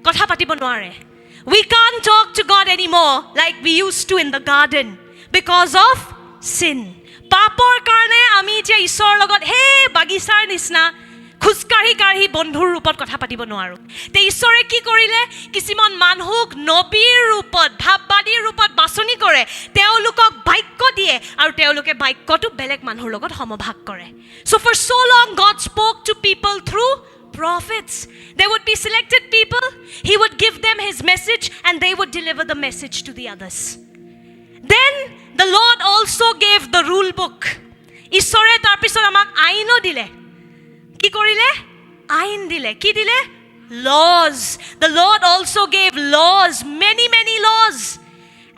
কথা পাতিব নোৱাৰে। We can't talk to God anymore like we used to in the garden because of sin. পাপৰ কাৰণে আমি এতিয়া ঈশ্বৰৰ লগত বাগিচাৰ নিচিনা খোজকাঢ়ি বন্ধুৰ ৰূপত কথা পাতিব নোৱাৰোঁ। তে ঈশ্বৰে কি কৰিলে, কিছুমান মানুহক নবীৰ ৰূপত, ভাৱবাদীৰ ৰূপত বাছনি কৰে, তেওঁলোকক বাক্য দিয়ে আৰু তেওঁলোকে বাক্যটো বেলেগ মানুহৰ লগত সমভাগ কৰে। So for so long God spoke to people through prophets. There would be selected people, he would give them his message and they would deliver the message to the others. Then the Lord also gave the rule book. ঈশ্বৰে তাৰপিছত আমাক আইনো দিলে। কি কৰিলে? আইন দিলে। কি দিলে? Laws. The Lord also gave laws, many laws.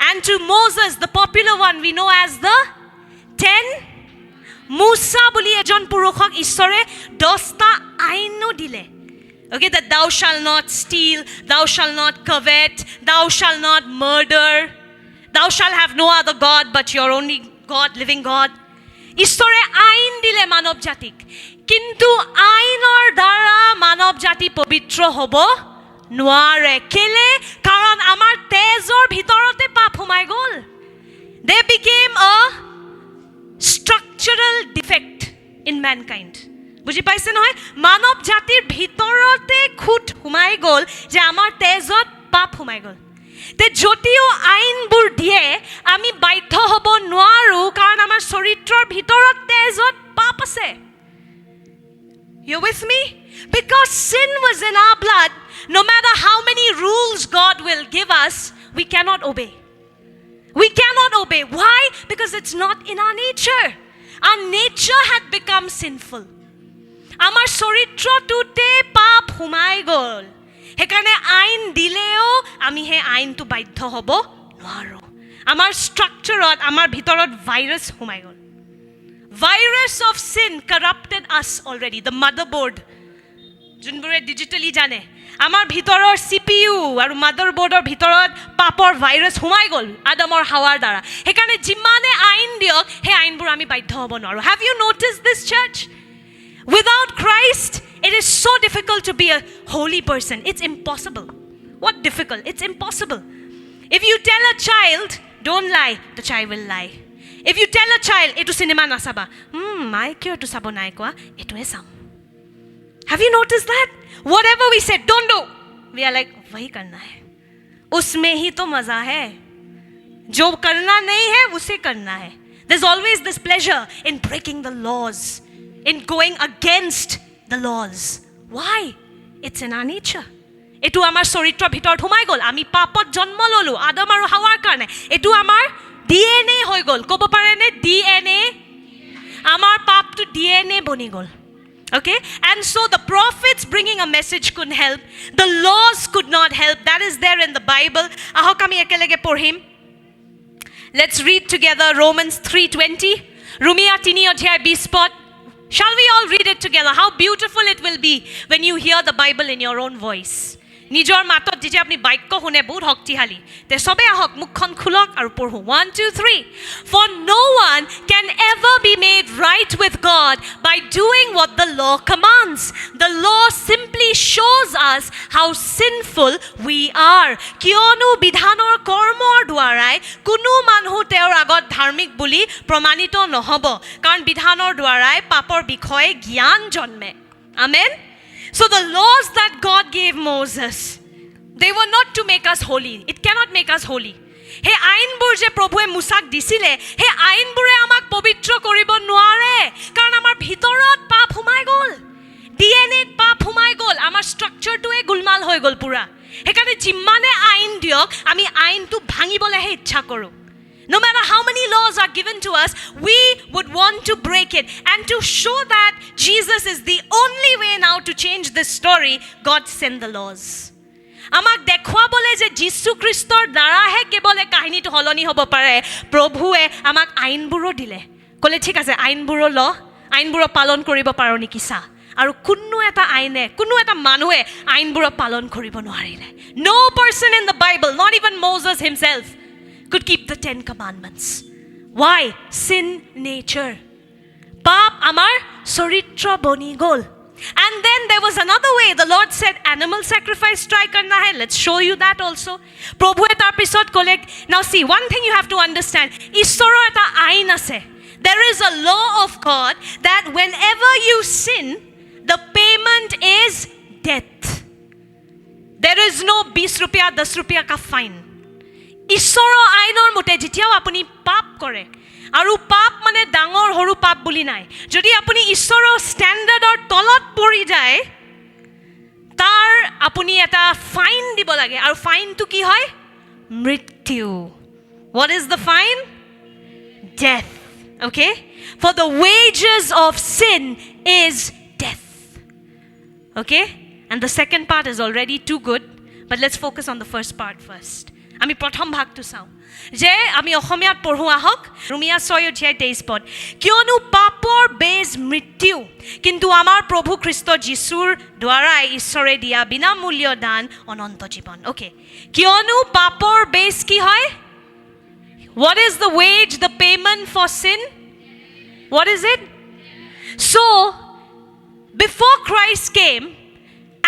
And to Moses, the popular one we know as the 10 Musa বুলি এজন পুৰুষক ঈশ্বৰে 10টা আইনো দিলে। Okay, that thou shall not steal, thou shall not covet, thou shall not murder, thou shall have no other God but your only God, living God. ঈশ্বৰে আইন দিলে মানৱ জাতিক, কিন্তু আইনৰ দ্বাৰা মানৱ জাতি পবিত্ৰ হ'ব নোৱাৰে। কেলে? কাৰণ আমাৰ তেজৰ ভিতৰতে পাপ সোমাই গ'ল। They became a structural defect in mankind. বুজি পাইছে নহয়? মানৱ জাতিৰ ভিতৰতে খুঁত সোমাই গ'ল যে আমাৰ তেজত পাপ সোমাই গ'ল। তে যদিও আইনবোৰ দিয়ে আমি বাধ্য হ'ব নোৱাৰোঁ, কাৰণ আমাৰ চৰিত্ৰৰ ভিতৰত তেজত পাপ আছে। You with me? Because sin was in our blood, no matter how many rules God will give us, we cannot obey. We cannot obey. Why? Because it's not in our nature. Our nature had become sinful. আমাৰ চৰিত্ৰটোতে পাপ সোমাই গ'ল। সেইকাৰণে আইন দিলেও আমি সেই আইনটো বাধ্য হ'ব নোৱাৰোঁ। আমাৰ ষ্ট্ৰাকচাৰত, আমাৰ ভিতৰত ভাইৰাছ সোমাই গ'ল। Virus of sin corrupted us already. The motherboard, যোনবোৰে ডিজিটেলি জানে, আমাৰ ভিতৰৰ CPU আৰু মাদাৰবোৰ্ডৰ ভিতৰত পাপৰ ভাইৰাছ সোমাই গ'ল আদমৰ হাৱাৰ দ্বাৰা। সেইকাৰণে যিমানে আইন দিয়ক সেই আইনবোৰ আমি বাধ্য হ'ব নোৱাৰোঁ। Have you noticed this, church? Without Christ, it is so difficult to be a holy person. It's impossible. What difficult? It's impossible. If you tell a child, don't lie, the child will lie. If you tell a child, etu cinema nasaba, mai kyo etu sabo nai koa, etu e sam. Have you noticed that? Whatever we said, don't do, we are like, wahi karna hai. Usme hi to maza hai. Jo karna nahi hai, usse karna hai. There's always this pleasure in breaking the laws, in going against the laws. Why? It's in our nature. Etu amar চৰিত্ৰৰ ভিতৰত সোমাই গ'ল। আমি পাপত জন্ম ল'লো Adam আৰু হাৱাৰ কাৰণে। এটো আমাৰ DNA হৈ গ'ল। ক'ব পাৰেনে? DNA। আমাৰ পাপটো DNA বনি গ'ল। Okay? And so the prophets bringing a message couldn't help. The laws could not help. That is there in the Bible. ahok ami ekelege porhim. Let's read together Romans 3:20. Rumia 3 অধ্যায় 20 পদ. Shall we all read it together? How beautiful it will be when you hear the Bible in your own voice. নিজৰ মাতত যেতিয়া আপুনি বাক্য শুনে বহুত শক্তিশালী। তে সবে আহক মুখখন খুলক আৰু পঢ়ো। 1, 2, 3. For no one can ever be made right with God by doing what the law commands. The law simply shows us how sinful we are. কিয়নো বিধানৰ কৰ্মৰ দ্বাৰাই কোনো মানুহ তেওঁৰ আগত ধাৰ্মিক বুলি প্ৰমাণিত নহব, কাৰণ বিধানৰ দ্বাৰাই পাপৰ বিষয়ে জ্ঞান জন্মে। Amen. So the laws that God gave Moses, they were not to make us holy. It cannot make us holy. He আইনবোৰ যে প্ৰভুৱে মুসাক দিছিলে, he আইনবোৰে আমাক পবিত্ৰ কৰিব নোৱাৰে, কাৰণ আমাৰ ভিতৰত পাপ সোমাই গ'ল। DNA পাপ সোমাই গ'ল, আমাৰ ষ্ট্ৰাকচাৰটোৱে গুলমাল হৈ গ'ল পুৰা। সেইকাৰণে যিমানে আইন দিয়ক আমি আইনটো ভাঙিবলৈহে ইচ্ছা কৰোঁ। No matter how many laws are given to us, we would want to break it. And to show that Jesus is the only way now to change this story, God sent the laws. আমাক দেখুৱাবলৈ যে যীশু খ্ৰীষ্টৰ দ্বাৰাহে কেৱল এই কাহিনীটো সলনি হ'ব পাৰে, প্ৰভুৱে আমাক আইনবোৰো দিলে। ক'লে ঠিক আছে, আইনবোৰো পালন কৰিব পাৰো নেকি চা। আৰু কোনো এটা আইনে, কোনো এটা মানুহে আইনবোৰো পালন কৰিব নোৱাৰিলে। No person in the Bible, not even Moses himself, could keep the 10 commandments. Why? Sin nature. পাপ আমাৰ চৰিত্ৰ বনি গ'ল। And then there was another way. The Lord said, animal sacrifice try karna hai. Let's show you that also. Prabhuwe tar pisot collect. Now see, one thing you have to understand. Ishoro eta ain ase. There is a law of God that whenever you sin, the payment is death. There is no 20 rupiah, 10 rupiah ka fine. Ishoro ainor mote jitiao apuni pap kore. আৰু পাপ মানে ডাঙৰ সৰু পাপ বুলি নাই। যদি আপুনি ঈশ্বৰৰ ষ্টেণ্ডাৰ্ডৰ তলত পৰি যায়, তাৰ আপুনি এটা ফাইন দিব লাগে। আৰু ফাইনটো কি হয়? মৃত্যু। What is the fine? Death. Okay? For the wages of sin is death. Okay? And the second part is already too good, but let's focus on the first part first. আমি প্ৰথম ভাগটো চাওঁ যে আমি অসমীয়াত পঢ়োৱা হওক ৰোমিয়া 6:23 কিয়নো পাপৰ বেজ মৃত্যু, কিন্তু আমাৰ প্ৰভু খ্ৰীষ্ট যীশুৰ দ্বাৰাই ঈশ্বৰে দিয়া বিনামূল্য দান অনন্ত জীৱন। অ'কে, কিয়নো পাপৰ বেজ কি হয়? What is the wage, the payment for sin? What is it? So, before Christ came,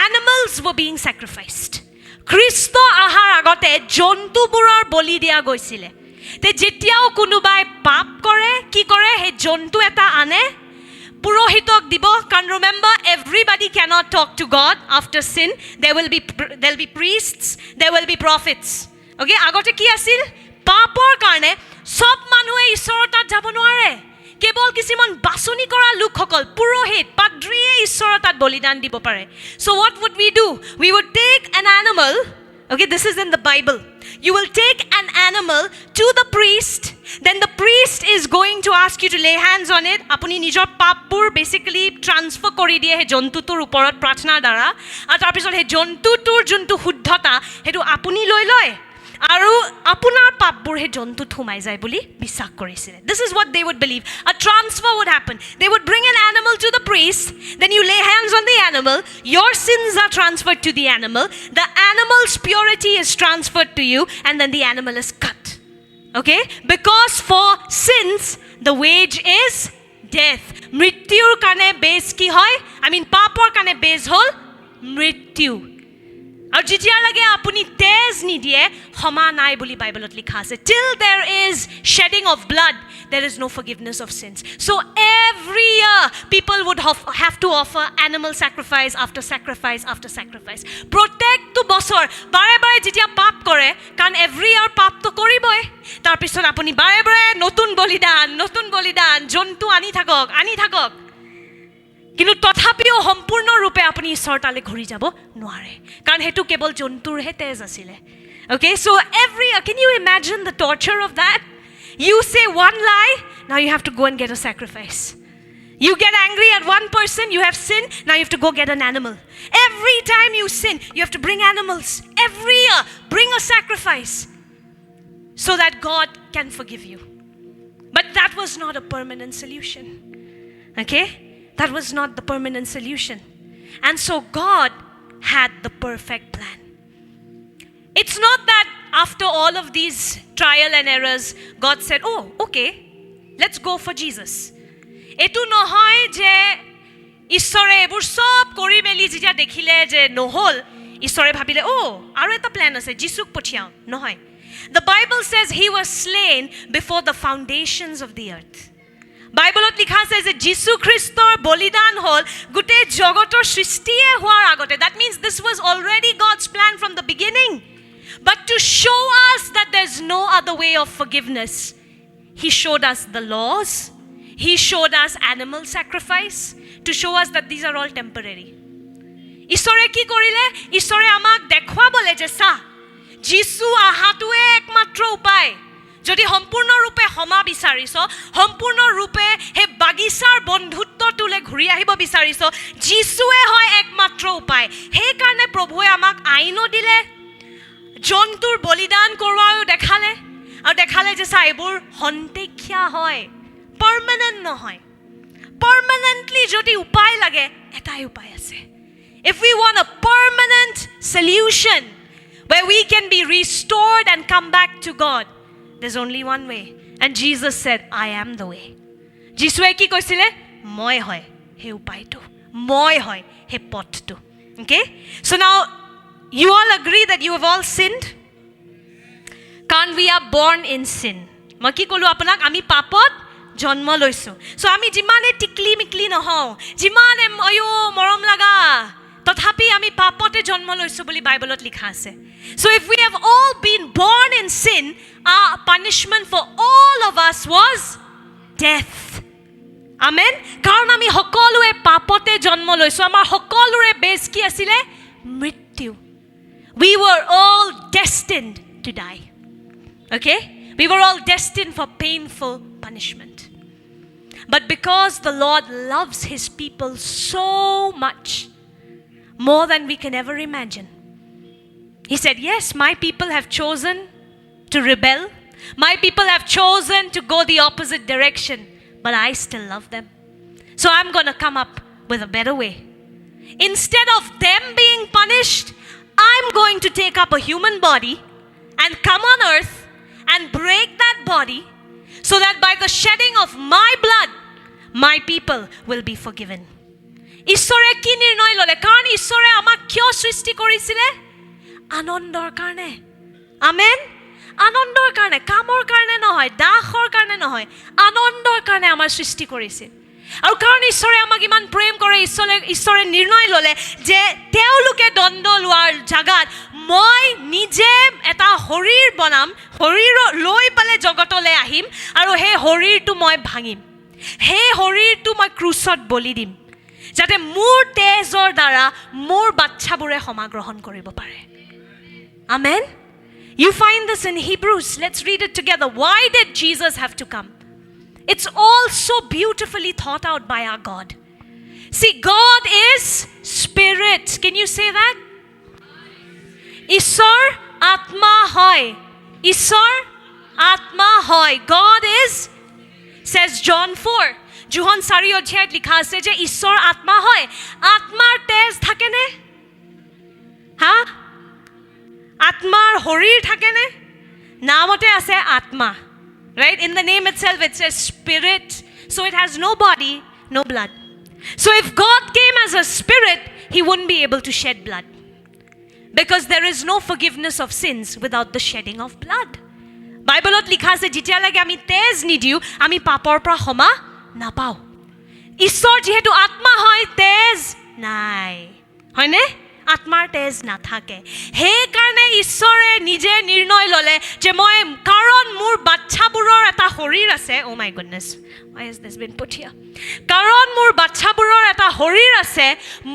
animals were being sacrificed. খ্ৰীষ্ট আহাৰ আগতে জন্তুবোৰৰ বলি দিয়া গৈছিলে। তে যেতিয়াও কোনোবাই পাপ কৰে, কি কৰে? সেই জন্তু এটা আনে, পুৰোহিতক দিব। কাৰণ remember, everybody cannot talk to God after sin. There will be priests, there will be prophets. Okay? আগতে কি আছিল? পাপৰ কাৰণে সব মানুহে ঈশ্বৰৰ তাত যাব নোৱাৰে। কেৱল কিছুমান বাছনি কৰা লোকসকল, পুৰোহিত, পাদ্ৰীয়ে ঈশ্বৰৰ তাত বলিদান দিব পাৰে। So what would we do? We would take an animal. Okay, this is in the Bible. You will take an animal to the priest. Then the priest is going to ask you to lay hands on it. আপুনি নিজৰ পাপবোৰ basically transfer কৰি দিয়ে সেই জন্তুটোৰ ওপৰত প্ৰাৰ্থনাৰ দ্বাৰা। আৰু তাৰপিছত সেই জন্তুটোৰ যোনটো শুদ্ধতা সেইটো আপুনি লৈ লয় আৰু আপোনাৰ পাপবোৰ সেই জন্তুত সোমাই যায় বুলি বিশ্বাস কৰিছিলে। This is what they would believe. A transfer would happen. They would bring an animal to the priest, then you lay hands on the animal, your sins are transferred to the animal, the animal's purity is transferred to you, and then the animal is cut. Okay? Because for sins, the wage is death. মৃত্যুৰ কাৰণে বেজ কি হয়? পাপৰ কাৰণে বেজ হ'ল মৃত্যু। আৰু যেতিয়ালৈকে আপুনি তেজ নিদিয়ে ক্ষমা নাই বুলি বাইবেলত লিখা আছে। Till there is shedding of blood, there is no forgiveness of sins. So every year people would have to offer animal sacrifice after sacrifice after sacrifice. প্ৰত্যেকটো বছৰ বাৰে বাৰে যেতিয়া পাপ কৰে, কাৰণ every year পাপটো কৰিবই, তাৰপিছত আপুনি বাৰে বাৰে নতুন বলিদান জন্তু আনি থাকক। কিন্তু তথাপিও সম্পূৰ্ণৰূপে আপুনি ঈশ্বৰ তালে ঘূৰি যাব নোৱাৰে, কাৰণ সেইটো কেৱল জন্তুৰহে তেজ আছিলে। Okay, so every year, can you imagine the torture of that? You say one lie, now you have to go and get a sacrifice. You get angry at one person, you have sinned, now you have to go get an animal. Every time you sin, you have to bring animals. Every year, bring a sacrifice so that God can forgive you. But that was not a permanent solution. Okay? That was not the permanent solution. And so God had the perfect plan. It's not that after all of these trial and errors, God said, oh, okay, let's go for Jesus. Etu nohoy je ঈশ্বৰে এবোৰ সব কৰি মেলি যেতিয়া দেখিলে যে নহল, ঈশ্বৰে ভাবিলে, oh, আৰু এটা প্ল্যান আছে, যীশুক পঠিয়াও। নহয়। The Bible says he was slain before the foundations of the earth. বাইবেলত লিখা আছে যে যীশু খ্ৰীষ্টৰ বলিদান হ'ল গোটেই জগতৰ সৃষ্টিয়ে হোৱাৰ আগতে। That means this was already God's plan from the beginning. But to show us that there's no other way of forgiveness, he showed us the laws, he showed us animal sacrifice to show us that these are all temporary. ঈশ্বৰে কি কৰিলে? ঈশ্বৰে আমাক দেখুৱাবলে যে চা, যীশু আহাটোৱে একমাত্ৰ উপায় যদি সম্পূৰ্ণৰূপে ক্ষমা বিচাৰিছ, সম্পূৰ্ণৰূপে সেই বাগিচাৰ বন্ধুত্বটোলৈ ঘূৰি আহিব বিচাৰিছ, যীশুৱে হয় একমাত্ৰ উপায়। সেইকাৰণে প্ৰভুৱে আমাক আইনো দিলে, জন্তুৰ বলিদান কৰোৱাও দেখালে, আৰু দেখালে যে চা এইবোৰ খন্তেকীয়া হয়, পাৰ্মানেণ্ট নহয়। পাৰ্মানেণ্টলি যদি উপায় লাগে, এটাই উপায় আছে। If we want a permanent solution where we can be restored and come back to God, there's only one way. And Jesus said, I am the way. যিশুৱে কি কৈছিলে? মই হয় সেই উপায়টো, মই হয় সেই পথটো। Okay? So now, you all agree that you have all sinned? কাৰণ we are born in sin. মই কি ক'লো আপোনাক? আমি পাপত জন্ম লৈছোঁ। চ' আমি যিমানে টিকলি মিকলি নহওঁ, যিমানে মৰম লগা, তথাপি আমি পাপতে জন্ম লৈছোঁ বুলি বাইবেলত লিখা আছে। So if we have all been born in sin, our punishment for all of us was death. Amen? কাৰণ আমি সকলোৱে পাপতে জন্ম লৈছোঁ। আমাৰ সকলোৰে বেছ কি আছিলে? মৃত্যু। We were all destined to die. Okay? We were all destined for painful punishment. But because the Lord loves his people so much, more than we can ever imagine, he said, yes, my people have chosen to rebel. My people have chosen to go the opposite direction, but I still love them. So I'm going to come up with a better way. Instead of them being punished, I'm going to take up a human body and come on earth and break that body so that by the shedding of my blood, my people will be forgiven. ঈশ্বৰে কি নিৰ্ণয় ল'লে? কাৰণ ঈশ্বৰে আমাক কিয় সৃষ্টি কৰিছিলে? আনন্দৰ কাৰণে। আমেন? আনন্দৰ কাৰণে, কামৰ কাৰণে নহয়, দাসৰ কাৰণে নহয়, আনন্দৰ কাৰণে আমাৰ সৃষ্টি কৰিছিল। আৰু কাৰণ ঈশ্বৰে আমাক ইমান প্ৰেম কৰে, ঈশ্বৰে নিৰ্ণয় ল'লে যে তেওঁলোকে দণ্ড লোৱাৰ জাগাত মই নিজে এটা শৰীৰ বনাম, শৰীৰ লৈ পেলাই জগতলৈ আহিম, আৰু সেই শৰীৰটো মই ভাঙিম, সেই শৰীৰটো মই ক্ৰুচত বলি দিম, যাতে মোৰ তেজৰ দ্বাৰা মোৰ বাচ্চাবোৰে ক্ষমা গ্ৰহণ কৰিব পাৰে। Amen? You find this in Hebrews. Let's read it together. Why did Jesus have to come? It's all so beautifully thought out by our God. See, God is spirit. Can you say that? ঈশ্বৰ আত্মা হয়। ঈশ্বৰ আত্মা হয়। God is, says John 4. যোহন 4 অধ্যায়ত লিখা আছে যে ঈশ্বৰ আত্মা হয়। আত্মাৰ তেজ থাকেনে? হা? আত্মাৰ শৰীৰ থাকেনে? নামতে আছে আত্মা। Right? In the name itself it says spirit. So it has no body, no blood. So if God came as a spirit, he wouldn't be able to shed blood. Because there is no forgiveness of sins without the shedding of blood. বাইবেলত লিখা আছে যেতিয়ালৈকে আমি তেজ নিদিওঁ, আমি পাপৰ পৰা ক্ষমা নাপাওঁ। ঈশ্বৰ যিহেতু আত্মা হয়, তেজ নাই, হয়নে? আত্মাৰ তেজ নাথাকে। সেইকাৰণে ঈশ্বৰে নিজে নিৰ্ণয় ল'লে যে মই, কাৰণ মোৰ বাচ্চাবোৰৰ এটা শৰীৰ আছে, অ' মাই goodness, why has this been put here? কাৰণ মোৰ বাচ্চাবোৰৰ এটা শৰীৰ আছে,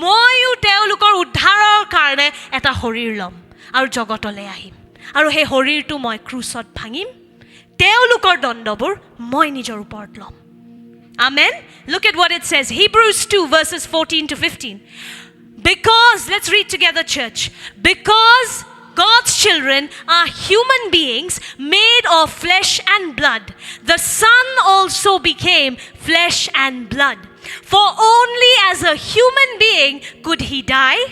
ময়ো তেওঁলোকৰ উদ্ধাৰৰ কাৰণে এটা শৰীৰ ল'ম আৰু জগতলৈ আহিম, আৰু সেই শৰীৰটো মই ক্ৰুচত ভাঙিম, তেওঁলোকৰ দণ্ডবোৰ মই নিজৰ ওপৰত ল'ম। Amen? Look at what it says. Hebrews 2 verses 14 to 15. Because, let's read together, church. Because God's children are human beings made of flesh and blood, the Son also became flesh and blood. For only as a human being could he die,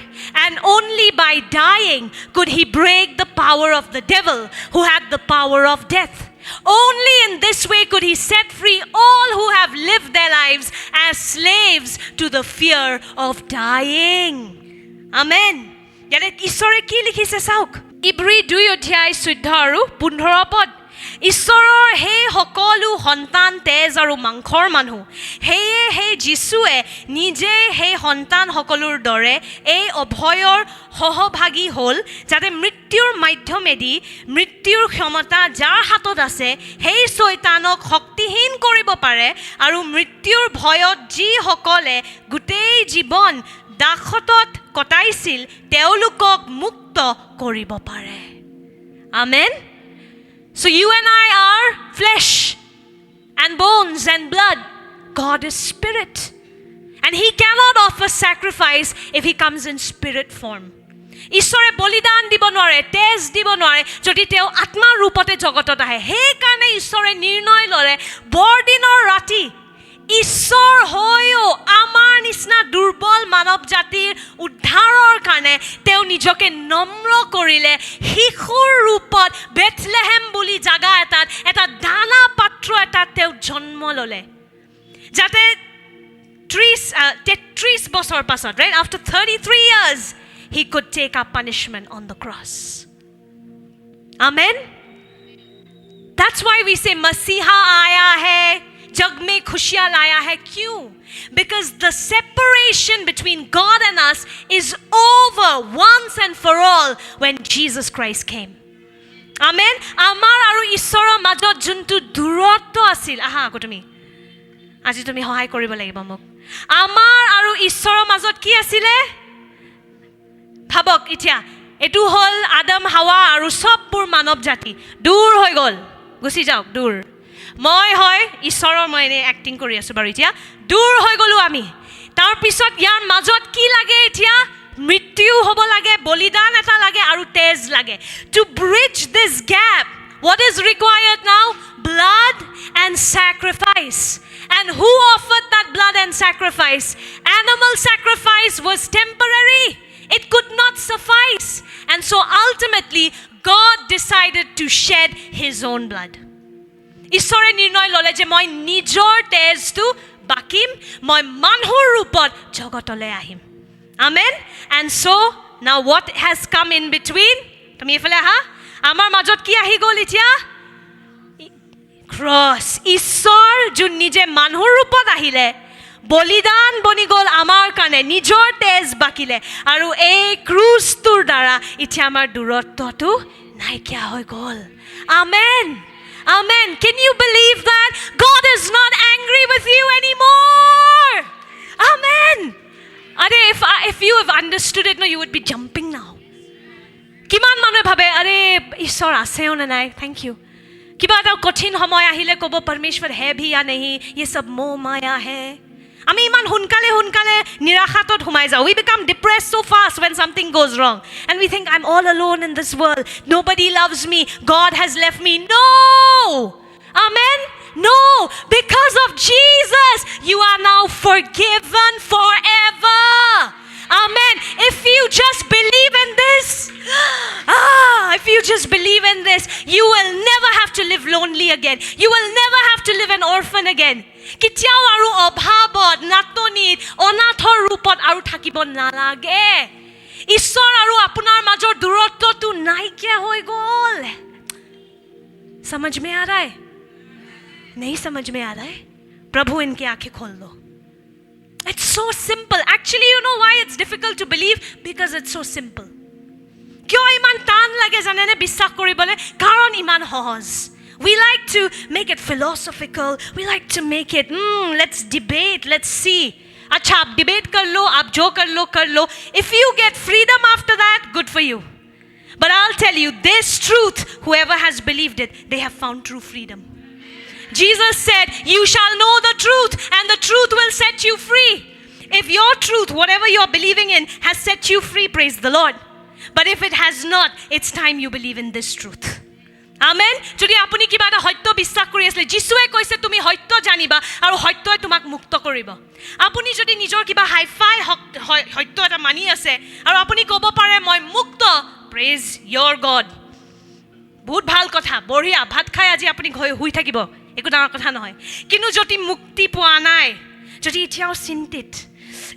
and only by dying could he break the power of the devil, who had the power of death. Only in this way could he set free all who have lived their lives as slaves to the fear of dying. Amen. ইয়াতে ঈশ্বৰে কি লিখিছে চাওক, ইব্ৰী 2 অধ্যায় 14 আৰু 15 পদ। ঈশ্বৰৰ সেই সকলো সন্তান তেজ আৰু মাংসৰ মানুহ, সেয়ে সেই যীশুৱে নিজে সেই সন্তান সকলোৰ দৰে এই অভয়ৰ সহভাগী হ'ল, যাতে মৃত্যুৰ মাধ্যমেদি মৃত্যুৰ ক্ষমতা যাৰ হাতত আছে সেই শয়তানক শক্তিহীন কৰিব পাৰে, আৰু মৃত্যুৰ ভয়ত যিসকলে গোটেই জীৱন দাসত্বত কটাইছিল তেওঁলোকক মুক্ত কৰিব পাৰে। আমেন? So you and I are flesh and bones and blood. God is spirit. And he cannot offer sacrifice if he comes in spirit form. ঈশ্বৰে বলিদান দিব নোৱাৰে, তেজ দিব নোৱাৰে যদি তেওঁ আত্মাৰ ৰূপতে জগতত আহে। সেইকাৰণে ঈশ্বৰে নিৰ্ণয় ল'লে বৰদিনৰ ৰাতি ঈশ্বৰ হৈও আমাৰ নিচিনা দুৰ্বল মানৱ জাতিৰ উদ্ধাৰৰ কাৰণে তেওঁ নিজকে নম্ৰ কৰিলে। শিশুৰ ৰূপত বেথলেহেম বুলি জাগা এটাত এটা দানা পাত্ৰ এটাত তেওঁ জন্ম ল'লে, যাতে 33 বছৰ পাছত, right, after 33 years he could take our punishment on the cross. Amen. That's why we say Masiha aaya hai, jag mein khushiyan laya hai. Kyun? Because the separation between God and us is over once and for all when Jesus Christ came. Amen. Amar aru ishorer majot juntu durotto asil, aha ako tumi আজি তুমি সহায় কৰিব লাগিব মোক। আমাৰ আৰু ঈশ্বৰৰ মাজত কি আছিলে? ভাবক এতিয়া, এইটো হ'ল আদম হাৱা আৰু সববোৰ মানৱ জাতি দূৰ হৈ গ'ল, গুচি যাওক দূৰ। মই হয় ঈশ্বৰৰ, মই এনে এক্টিং কৰি আছোঁ বাৰু, এতিয়া দূৰ হৈ গ'লোঁ আমি। তাৰপিছত ইয়াৰ মাজত কি লাগে এতিয়া? মৃত্যু হ'ব লাগে, বলিদান এটা লাগে আৰু তেজ লাগে। To bridge this gap, what is required now? Blood and sacrifice. And who offered that blood and sacrifice? Animal sacrifice was temporary. It could not suffice. And so ultimately, God decided to shed his own blood. ঈশ্বৰে নিৰ্ণয় ল'লে যে মই নিজৰ তেজটো বাকিম, মই মানুহৰ ৰূপত জগতলৈ আহিম। Amen. And so now what has come in between? তুমি এফালে আহা, আমাৰ মাজত কি আহি গ'ল এতিয়া? ক্ৰছ। ঈশ্বৰ যোন নিজে মানুহৰ ৰূপত আহিলে, বলিদান বনি গ'ল আমাৰ কাৰণে, নিজৰ তেজ বাকিলে, আৰু এই ক্ৰুজটোৰ দ্বাৰা এতিয়া আমাৰ দূৰত্বটো নাইকিয়া হৈ গ'ল। আমেন, আমেন। Can you believe that? God is not angry with you anymore. Amen. আৰে if you have understood it, no, you would be jumping now. কিমান মানুহে ভাবে আৰে ঈশ্বৰ আছেও নে নাই, থেংক ইউ। কিবা এটা কঠিন সময় আহিলে ক'ব পৰমেশ্বৰ হে ভি या नहीं, ये सब मोह माया है। আমি ইমান সোনকালে নিৰাশাতত সোমাই যাওঁ। We become depressed so fast when something goes wrong. And we think, I'm all alone in this world. Nobody loves me. God has left me. No! Amen? No! Because of Jesus, you are now forgiven forever. Amen. If you just believe in this, if you just believe in this, you will never have to live lonely again. You will never have to live an orphan again. কেতিয়াও আৰু অভাৱত, নাটনিত, অনাথৰ ৰূপত আৰু থাকিব নালাগে। ঈশ্বৰ আৰু আপোনাৰ মাজৰ দূৰত্বটো নাইকিয়া হৈ গ'ল। समझ में आ रहा है? नहीं समझ में आ रहा है? प्रभु इनकी आंखें खोल दो। It's so simple. Actually, you know why it's difficult to believe? Because it's so simple. কিয় ইমান টান লাগে জানেনে বিশ্বাস কৰিবলৈ? কাৰণ ইমান সহজ। We like to make it philosophical. We like to make it, let's debate, let's see. अच्छा, आप debate कर लो, आप जो कर लो. If you get freedom after that, good for you. But I'll tell you, this truth, whoever has believed it, they have found true freedom. Jesus said, you shall know the truth, and the truth will set you free. If your truth, whatever you're believing in, has set you free, praise the Lord. But if it has not, it's time you believe in this truth. Amen. যদি আপুনি কিবা এটা সত্য বিশ্বাস কৰি আছে, যিশুৱে কৈছে তুমি সত্য জানিবা আৰু সত্যই তোমাক মুক্ত কৰিব। আপুনি যদি নিজৰ কিবা হাইফাই সত্য এটা মানি আছে আৰু আপুনি ক'ব পাৰে মই মুক্ত, প্ৰেজ ইয়ৰ গড, বহুত ভাল কথা, বঢ়িয়া, ভাত খাই আজি আপুনি শুই থাকিব, একো ডাঙৰ কথা নহয়। কিন্তু যদি মুক্তি পোৱা নাই, যদি এতিয়াও চিন্তিত,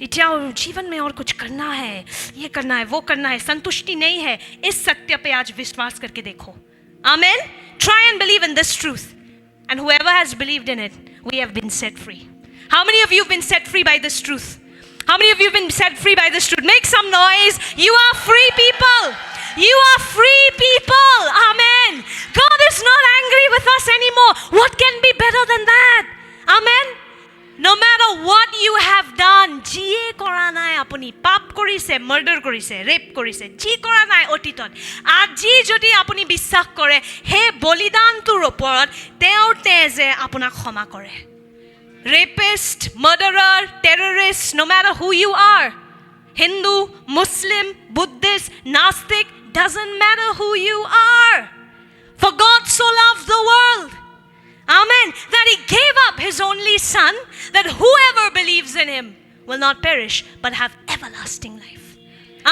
एতিয়াও जीवन में और कुछ करना है, ये करना है, वो करना है, संतुष्टि नहीं है, इस सत्य पे आज विश्वास करके देखो। Amen. Try and believe in this truth, and whoever has believed in it, we have been set free. How many of you have been set free by this truth? How many of you have been set free by this truth? Make some noise. You are free people. You are free people. Amen. God is not angry with us anymore. What can be better than that? Amen. No matter what you have done, যিয়ে কৰা নাই আপুনি পাপ কৰিছে, murder কৰিছে, rap কৰিছে, যি কৰা নাই অতীতত, আজি যদি আপুনি বিশ্বাস কৰে সেই বলিদানটোৰ ওপৰত তেওঁৰ তেজে আপোনাক ক্ষমা কৰে. Rapist, murderer, terrorist, no matter who you are, Hindu, Muslim, Buddhist, Gnostic, doesn't matter who you are. For God so loved the world, amen, that he gave up his only son, that whoever believes in him will not perish but have everlasting life.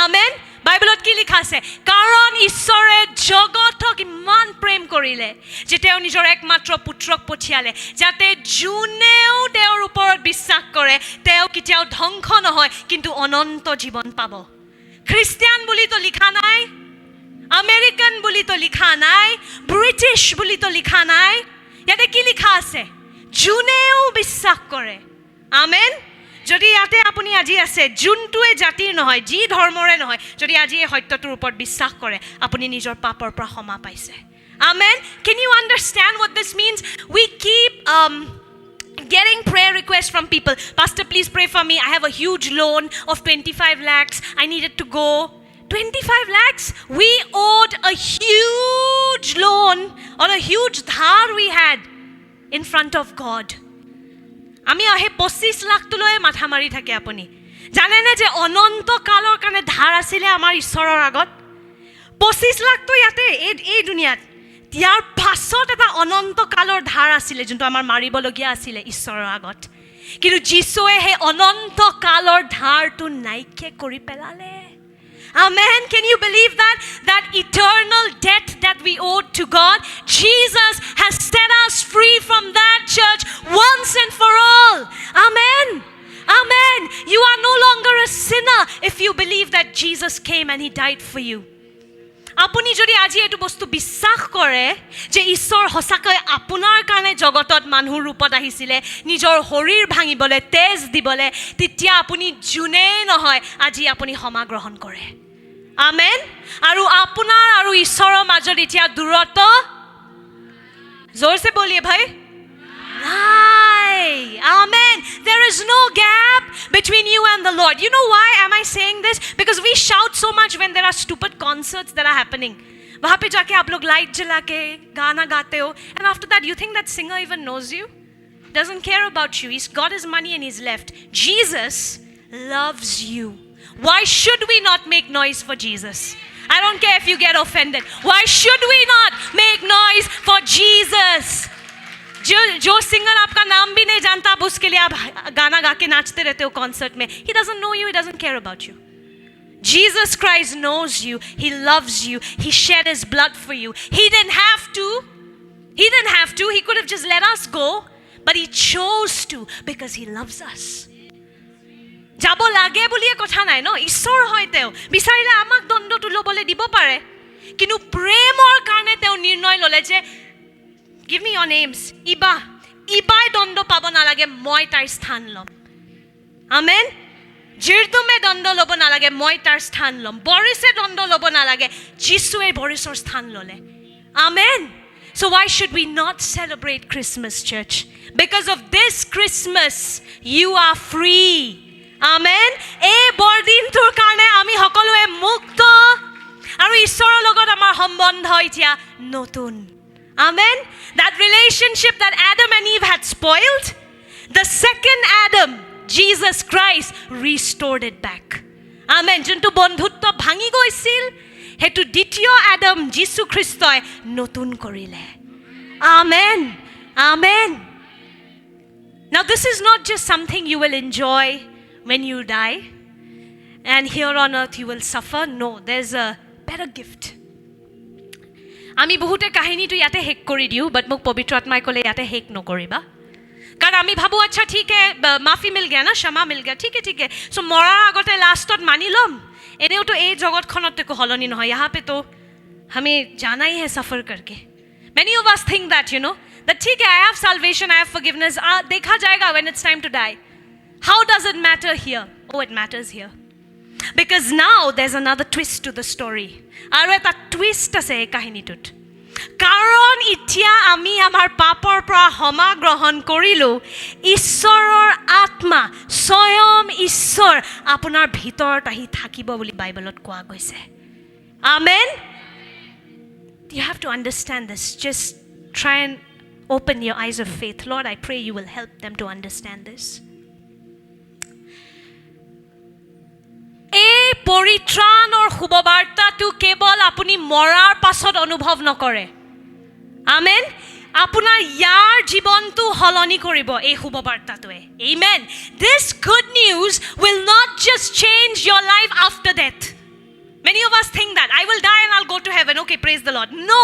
Amen. বাইবেলত কি লিখা আছে? কাৰণ ঈশ্বৰে জগতক ইমান প্ৰেম কৰিলে যে তেওঁ নিজৰ একমাত্ৰ পুত্ৰক পঠিয়ালে, যাতে যোনেও তেওঁৰ ওপৰত বিশ্বাস কৰে তেওঁ কেতিয়াও ধ্বংস নহয় কিন্তু অনন্ত জীৱন পাব. খ্ৰীষ্টিয়ান বুলিতো লিখা নাই, আমেৰিকান বুলিতো লিখা নাই, ব্ৰিটিছ বুলিতো লিখা নাই. ইয়াতে কি লিখা আছে? যোনেও বিশ্বাস কৰে. আমেন. যদি ইয়াতে আপুনি আজি আছে, যোনটোৱে জাতিৰ নহয়, যি ধৰ্মৰে নহয়, যদি আজি এই সত্যটোৰ ওপৰত বিশ্বাস কৰে আপুনি নিজৰ পাপৰ পৰা ক্ষমা পাইছে. আমেন. Can you understand what this means? We keep getting prayer requests from people. Pastor, please pray for me. I have a huge loan of 25 lakhs. I need it to go. 25 lakhs? We owed a huge loan or a huge dhar we had in front of God. আমি আহে 25 লাখটোলৈ মাথা মাৰি থাকে. আপুনি জানেনে যে অনন্ত কালৰ কাৰণে ধাৰ আছিলে আমাৰ ঈশ্বৰৰ আগত? 25 লাখটো ইয়াতে এই দুনিয়াত, ইয়াৰ পাছত এটা অনন্ত কালৰ ধাৰ আছিলে যোনটো আমাৰ মাৰিবলগীয়া আছিলে ঈশ্বৰৰ আগত. কিন্তু যীশুৱে সেই অনন্ত কালৰ ধাৰটো নাইকিয়া কৰি পেলালে. Amen. Can you believe that? That eternal debt that we owed to God, Jesus has set us free from that, church, once and for all. Amen. Amen. You are no longer a sinner if you believe that Jesus came and he died for you. আপুনি যদি আজি এইটো বস্তু বিশ্বাস কৰে যে ঈশ্বৰ সঁচাকৈ আপোনাৰ কাৰণে জগতত মানুহৰ ৰূপত আহিছিলে নিজৰ শৰীৰ ভাঙিবলৈ, তেজ দিবলৈ, তেতিয়া আপুনি যোনেই নহয় আজি আপুনি ক্ষমা গ্ৰহণ কৰে. আমেন. আৰু আপোনাৰ আৰু ঈশ্বৰৰ মাজত এতিয়া দূৰত্ব জোৰছে বলিয়ে ভাই নাই. Amen. There is no gap between you and the Lord. You know why am I saying this? Because we shout so much when there are stupid concerts that are happening. वहाँ पे जाके आप लोग लाइट जला के गाना गाते हो, and after that you think that singer even knows you? Doesn't care about you. He's got his money and he's left. Jesus loves you. Why should we not make noise for Jesus? I don't care if you get offended. Why should we not make noise for Jesus? जो singer आपका नाम भी नहीं जानता, आप उसके लिए आप गाना गा के नाचते रहते हो कॉन्सर्ट में. He doesn't know you. He doesn't care about you. Jesus Christ knows you. He loves you. He shed his blood for you. He didn't have to. He could have just let us go, but he chose to because he loves us. যাব লাগে বুলিয়ে কথা নাই ন, ঈশ্বৰ হয় তেওঁ, বিচাৰিলে আমাক দণ্ডটো ল'বলৈ দিব পাৰে, কিন্তু প্ৰেমৰ কাৰণে তেওঁ নিৰ্ণয় ল'লে যে give me your names. ইবাই দণ্ড পাব নালাগে, মই তাৰ স্থান ল'ম. আমেন. জিৰ্তুমে দণ্ড ল'ব নালাগে, মই তাৰ স্থান ল'ম. বৰিছে দণ্ড ল'ব নালাগে, যীশুৱে বৰিছৰ স্থান ল'লে. আমেন. So why should we not celebrate Christmas, church? Because of this Christmas, you are free. Amen. এই বৰদিনটোৰ কাৰণে আমি সকলোৱে মুক্ত আৰু ঈশ্বৰৰ লগত আমাৰ সম্বন্ধ এতিয়া নতুন. Amen. That relationship that Adam and Eve had spoiled, the second Adam, Jesus Christ, restored it back. Amen. যোনটো বন্ধুত্ব ভাঙি গৈছিল হেতু দ্বিতীয় আদম যীশু খ্ৰীষ্টই নতুন কৰিলে. Amen. Amen. Now this is not just something you will enjoy when you die and here on earth you will suffer. No, there's a better gift. আমি বহুতে কাহিনীটো ইয়াতে শেষ কৰি দিওঁ, বাট মোক পবিত্ৰ আত্মাই ক'লে ইয়াতে শেষ নকৰিবা, কাৰণ আমি ভাবোঁ আচ্ছা ঠিক হে মাফি মিল গয়া না, ক্ষমা মিল গয়া, ঠিক হে চ' মৰাৰ আগতে লাষ্টত মানি ল'ম, এনেওতো এই জগতখনত একো সলনি নহয়, यहाँ पे तो हमें जाना ही है सफ़र करके. Many of us think that, you know, that ठीक है, I have salvation, I have forgiveness, देखा जाएगा when it's time to die. How does it matter here? Oh, it matters here. Because now there's another twist to the story. আৰু এটা twist আছে এই কাহিনীটোত. কাৰণ এতিয়া আমি আমাৰ পাপৰ পৰা ক্ষমা গ্ৰহণ কৰিলোঁ, ঈশ্বৰৰ আত্মা স্বয়ং ঈশ্বৰ আপোনাৰ ভিতৰত আহি থাকিব বুলি বাইবেলত কোৱা গৈছে। আমেন। You have to understand this. Just try and open your eyes of faith. Lord, I pray you will help them to understand this. এই পৰিত্ৰাণৰ শুভবাৰ্তাটো কেৱল আপুনি মৰাৰ পাছত অনুভৱ নকৰে। আমেন। আপোনাৰ ইয়াৰ জীৱনটো সলনি কৰিব এই শুভবাৰ্তাটোৱে। Amen. This good news will not just change your life after death. Many of us think that I will die and I'll go to heaven. Okay, praise the Lord. No,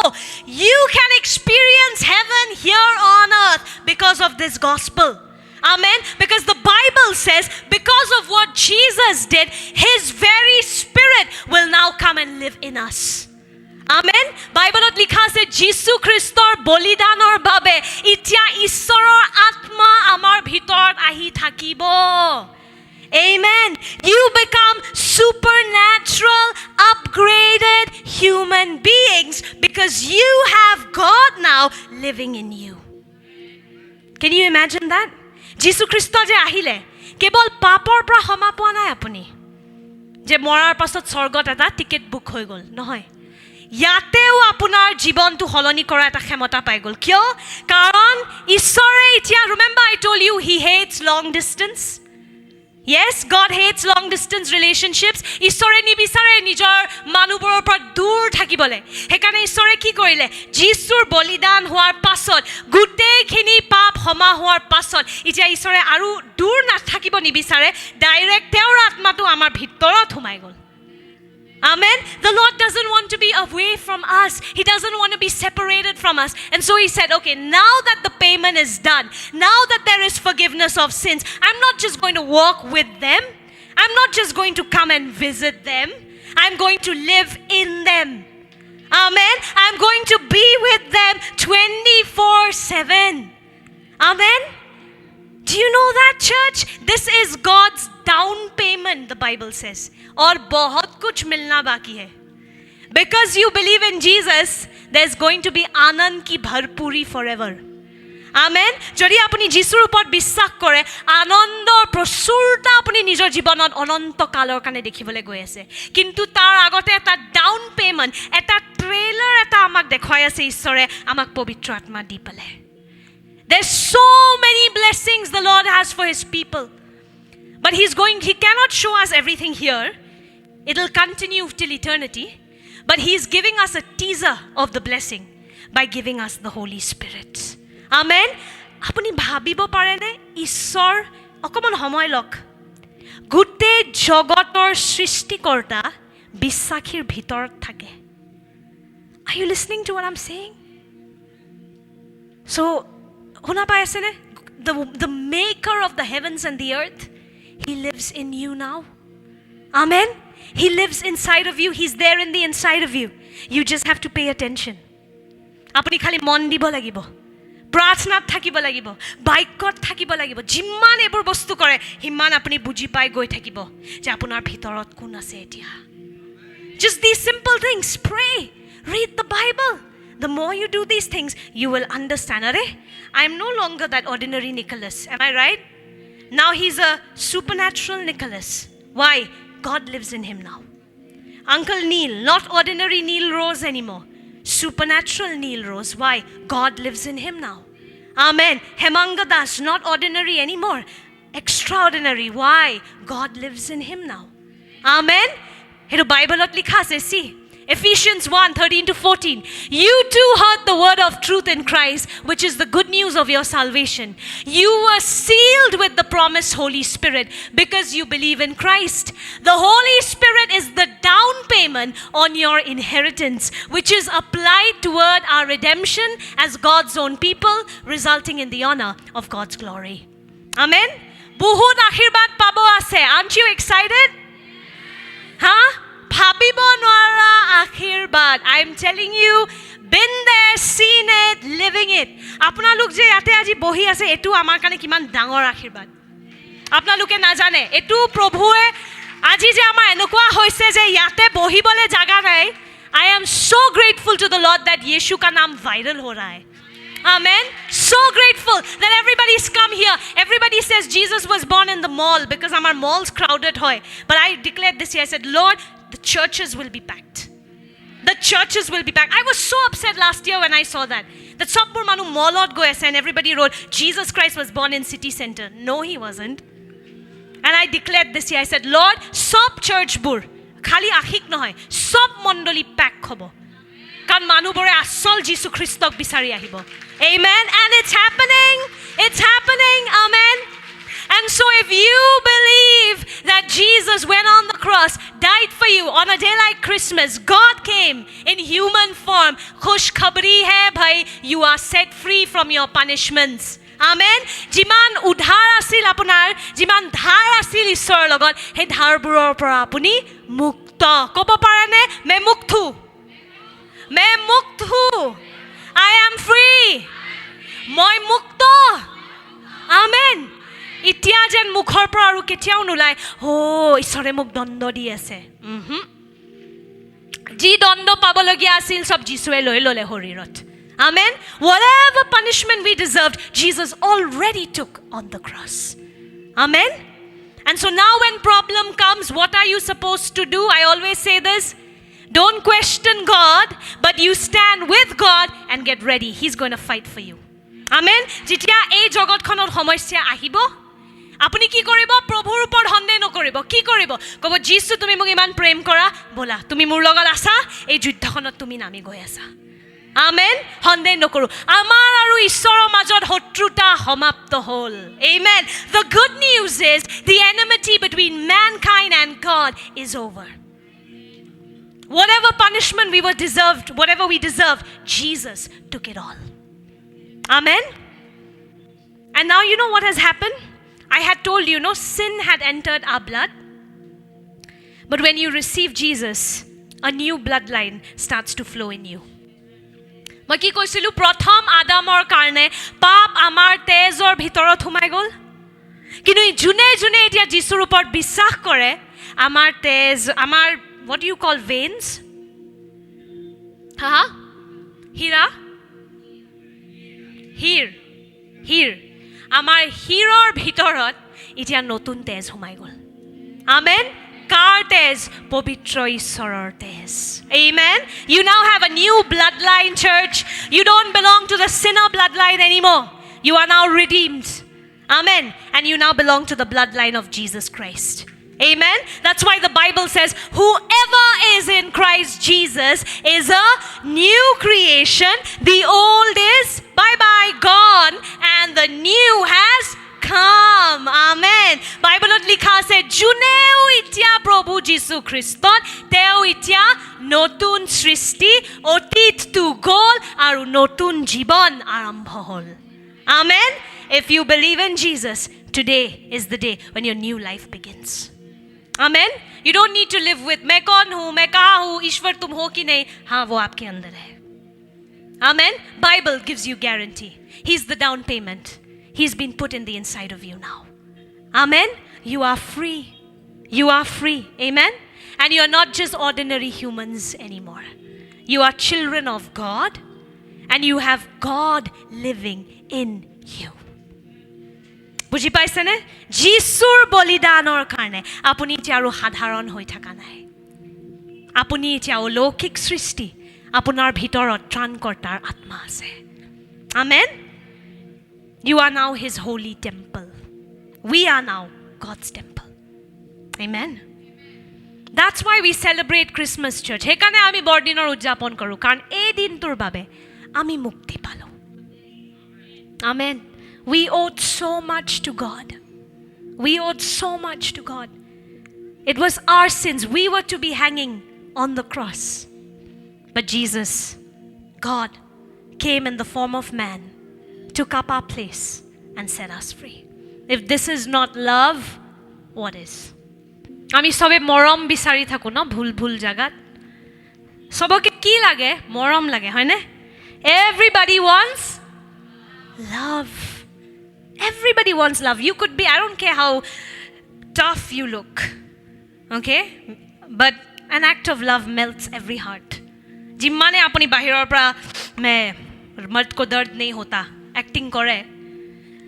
you can experience heaven here on earth because of this gospel. Amen. Because the Bible says because of what Jesus did, his very spirit will now come and live in us. Amen. বাইবেলত লিখা আছে যীশু খ্ৰীষ্টৰ বলিদানৰ বাবে এতিয়া ঈশ্বৰৰ আত্মা আমাৰ ভিতৰত আহি থাকিব। Amen. You become supernatural, upgraded human beings because you have God now living in you. Can you imagine that? যীশু খ্ৰীষ্ট যে আহিলে কেৱল পাপৰ পৰা ক্ষমা পোৱা নাই আপুনি, যে মৰাৰ পাছত স্বৰ্গত এটা টিকেট বুক হৈ গ'ল, নহয়। ইয়াতেও আপোনাৰ জীৱনটো সলনি কৰা এটা ক্ষমতা পাই গ'ল। কিয়? কাৰণ ঈশ্বৰে এতিয়া, remember I told you he hates long distance. Yes, God hates long distance relationships. ঈশ্বৰে নিবিচাৰে নিজৰ মানুহবোৰৰ পৰা দূৰ থাকিবলৈ। সেইকাৰণে ঈশ্বৰে কি কৰিলে? যীশুৰ বলিদান হোৱাৰ পাছত, গোটেইখিনি পাপ ক্ষমা হোৱাৰ পাছত এতিয়া ঈশ্বৰে আৰু দূৰ নাথাকিব নিবিচাৰে, ডাইৰেক্ট তেওঁৰ আত্মাটো আমাৰ ভিতৰত সোমাই গ'ল। Amen. The Lord doesn't want to be away from us. He doesn't want to be separated from us. And so he said, okay, now that the payment is done, now that there is forgiveness of sins, I'm not just going to walk with them. I'm not just going to come and visit them. I'm going to live in them. Amen. I'm going to be with them 24/7. Amen. Do you know that, church? This is God's down payment, the Bible says. और बहुत कुछ मिलना बाकी है. Because you believe in Jesus, there's going to be Anand key भरपूरी forever. Amen. যদি আপুনি যীশুৰ ওপৰত বিশ্বাস কৰে, আনন্দৰ প্ৰচুৰতা আপুনি নিজৰ জীৱনত অনন্ত কালৰ কাৰণে দেখিবলৈ গৈ আছে। কিন্তু তাৰ আগতে এটা ডাউন পেমেণ্ট, এটা ট্ৰেইলাৰ এটা আমাক দেখুৱাই আছে ঈশ্বৰে আমাক পবিত্ৰ আত্মা দি পেলাই। There's so many blessings the Lord has for his people. But he cannot show us everything here. It'll continue till eternity. But he's giving us a teaser of the blessing by giving us the Holy Spirit. Amen. আপুনি ভাবিব পাৰেনে ঈশ্বৰ অকমান সময় লওক, গোটেই জগতৰ সৃষ্টিকৰ্তা বিশ্বাসীৰ ভিতৰত থাকে। Are you listening to what I'm saying? So, শুনা পাই আছেনে? The maker of the heavens and the earth, he lives in you now. Amen. He lives inside of you. He's there in the inside of you. You just have to pay attention. আপুনি খালি মন দিব লাগিব, প্ৰাৰ্থনাত থাকিব লাগিব, বাক্যত থাকিব লাগিব। যিমান এইবোৰ বস্তু কৰে সিমান আপুনি বুজি পাই গৈ থাকিব যে আপোনাৰ ভিতৰত কোন আছে এতিয়া। Just these simple things. Pray. Read the Bible. The more you do these things, you will understand. I am no longer that ordinary Nicholas. Am I right? Now he's a supernatural Nicholas. Why? God lives in him now. Uncle Neil, not ordinary Neil Rose anymore. Supernatural Neil Rose. Why? God lives in him now. Amen. Hemanga Das, not ordinary anymore. Extraordinary. Why? God lives in him now. Amen. Heto Bible ot likha ase, see. Ephesians 1:13-14. You too heard the word of truth in Christ, which is the good news of your salvation. You were sealed with the promised Holy Spirit because you believe in Christ. The Holy Spirit is the down payment on your inheritance, which is applied toward our redemption as God's own people, resulting in the honor of God's glory. Amen. Bahut aashirwad pabo ase. Aren't you excited? Huh? ভাবিব নোৱাৰা আশীৰ্বাদ। I'm telling you, been there, seen it, living it. আপোনালোক যে ইয়াতে আজি বহি আছে, এটো আমাৰ কাৰণে কিমান ডাঙৰ আশীৰ্বাদ আপোনালোকে নাজানে। এটো প্ৰভুৱে আজি যে আমাৰ এনেকুৱা হৈছে যে ইয়াতে বহিবলৈ জাগা নাই, I am so grateful to the Lord that Yeshu ka naam viral ho raha hai. Amen. So grateful that everybody's come here. Everybody says Jesus was born in the mall because our malls crowded hoy. But I declared this year, I said, Lord, the churches will be packed. The churches will be packed. I was so upset last year when I saw that. That sabur manu mallot go and everybody wrote, Jesus Christ was born in city center. No, he wasn't. And I declared this year, I said, Lord, sob church bur, khali akhik nohoy, sob mondoli pack hobo. Kan manu bore asol Jisu Christok bisari ahibo. Amen. And it's happening. It's happening. Amen. And so if you believe that Jesus went on the cross, died for you on a day like Christmas, God came in human form. Khush khabri hai bhai, you are set free from your punishments. Amen. Jiman udhar asil apunar, jiman dhar asil Ishor logot, he dhar buror pora apuni mukta. Kobo parane me mukthu. Me mukthu. I am free. Moi mukto. Amen. Itia jen mukhor পৰা আৰু কেতিয়াও নোলাই ঈশ্বৰে মোক দণ্ড দি আছে যি দণ্ড পাবলগীয়া আছিল সব যিশুৱে লৈ ললে শৰীৰত amen whatever punishment we deserved Jesus already took on the cross amen and so now when problem comes what are you supposed to do I always say this don't question God but you stand with God and get ready he's going to fight for you amen যেতিয়া এই জগতখনৰ সমস্যা আহিব আপুনি কি কৰিব প্ৰভুৰ ওপৰত সন্দেহ নকৰিব কি কৰিব কব যিশু তুমি মোক ইমান প্ৰেম কৰা বলা তুমি মোৰ লগত আছা এই যুদ্ধখনত তুমি নামি গৈ আছা আমেন সন্দেহ নকৰো আমাৰ আৰু ঈশ্বৰৰ মাজত শত্ৰুতা সমাপ্ত হ'ল amen the good news is the enmity between mankind and God is over whatever punishment whatever we deserved Jesus took it all amen and now you know what has happened I had told you, sin had entered our blood. But when you receive Jesus, a new bloodline starts to flow in you. মই কি কৈছিলো প্ৰথম আদামৰ কাৰণে পাপ আমাৰ তেজৰ ভিতৰত সোমাই গ'ল কিন্তু জুনে জুনে এতিয়া যিশুৰ ওপৰত বিশ্বাস কৰে আমাৰ তেজ আমাৰ what do you call veins here আমাৰ হিৰৰ ভিতৰত এতিয়া নতুন তেজ সোমাই গ'ল আমেন কাৰ তেজ পবিত্ৰ ঈশ্বৰৰ তেজ amen you now have a new bloodline church you don't belong to the sinner bloodline anymore you are now redeemed amen and you now belong to the bloodline of Jesus Christ amen that's why the Bible says whoever is in Christ Jesus is a new creation the old is bye bye gone and the new has come amen বাইবেলত লিখা আছে জুনেও ইতিয়া প্ৰভু যীশু খ্ৰীষ্টত তেওঁ ইতিয়া নতুন সৃষ্টি অতীতটো গ'ল আৰু নতুন জীৱন আৰম্ভ হ'ল amen if you believe in Jesus today is the day when your new life begins amen you don't need to live with मैं कौन हूँ मैं कहाँ हूँ ईश्वर तुम हो कि नहीं हाँ वो आपके अंदर है amen Bible gives you guarantee he's the down payment he's been put in the inside of you now amen you are free amen and you are not just ordinary humans anymore you are children of God and you have God living in you বুজি পাইছেনে যিশুৰ বলিদানৰ কাৰণে আপুনি এতিয়া আৰু সাধাৰণ হৈ থকা নাই আপুনি এতিয়া অলৌকিক সৃষ্টি আপোনাৰ ভিতৰত ত্ৰাণকৰ্তাৰ আত্মা আছে amen you are now his holy temple we are now God's temple amen that's why we celebrate Christmas church হেকাৰণে আমি বৰদিনৰ উদযাপন কৰো কাৰণ এই দিনটোৰ বাবে আমি মুক্তি পালো amen we owed so much to God it was our sins we were to be hanging on the cross but Jesus God came in the form of man took up our place and set us free if this is not love what is আমি সবে মৰম বিচাৰি থাকো ন ভুল জাগাত সবকে কি লাগে মৰম লাগে হয়নে everybody wants love you could be I don't care how tough you look okay but an act of love melts every heart যিমানে আপুনি বাহিৰৰ পৰা মৰ্দ কো দৰ্দ নেই হোতা এক্টিং কৰে,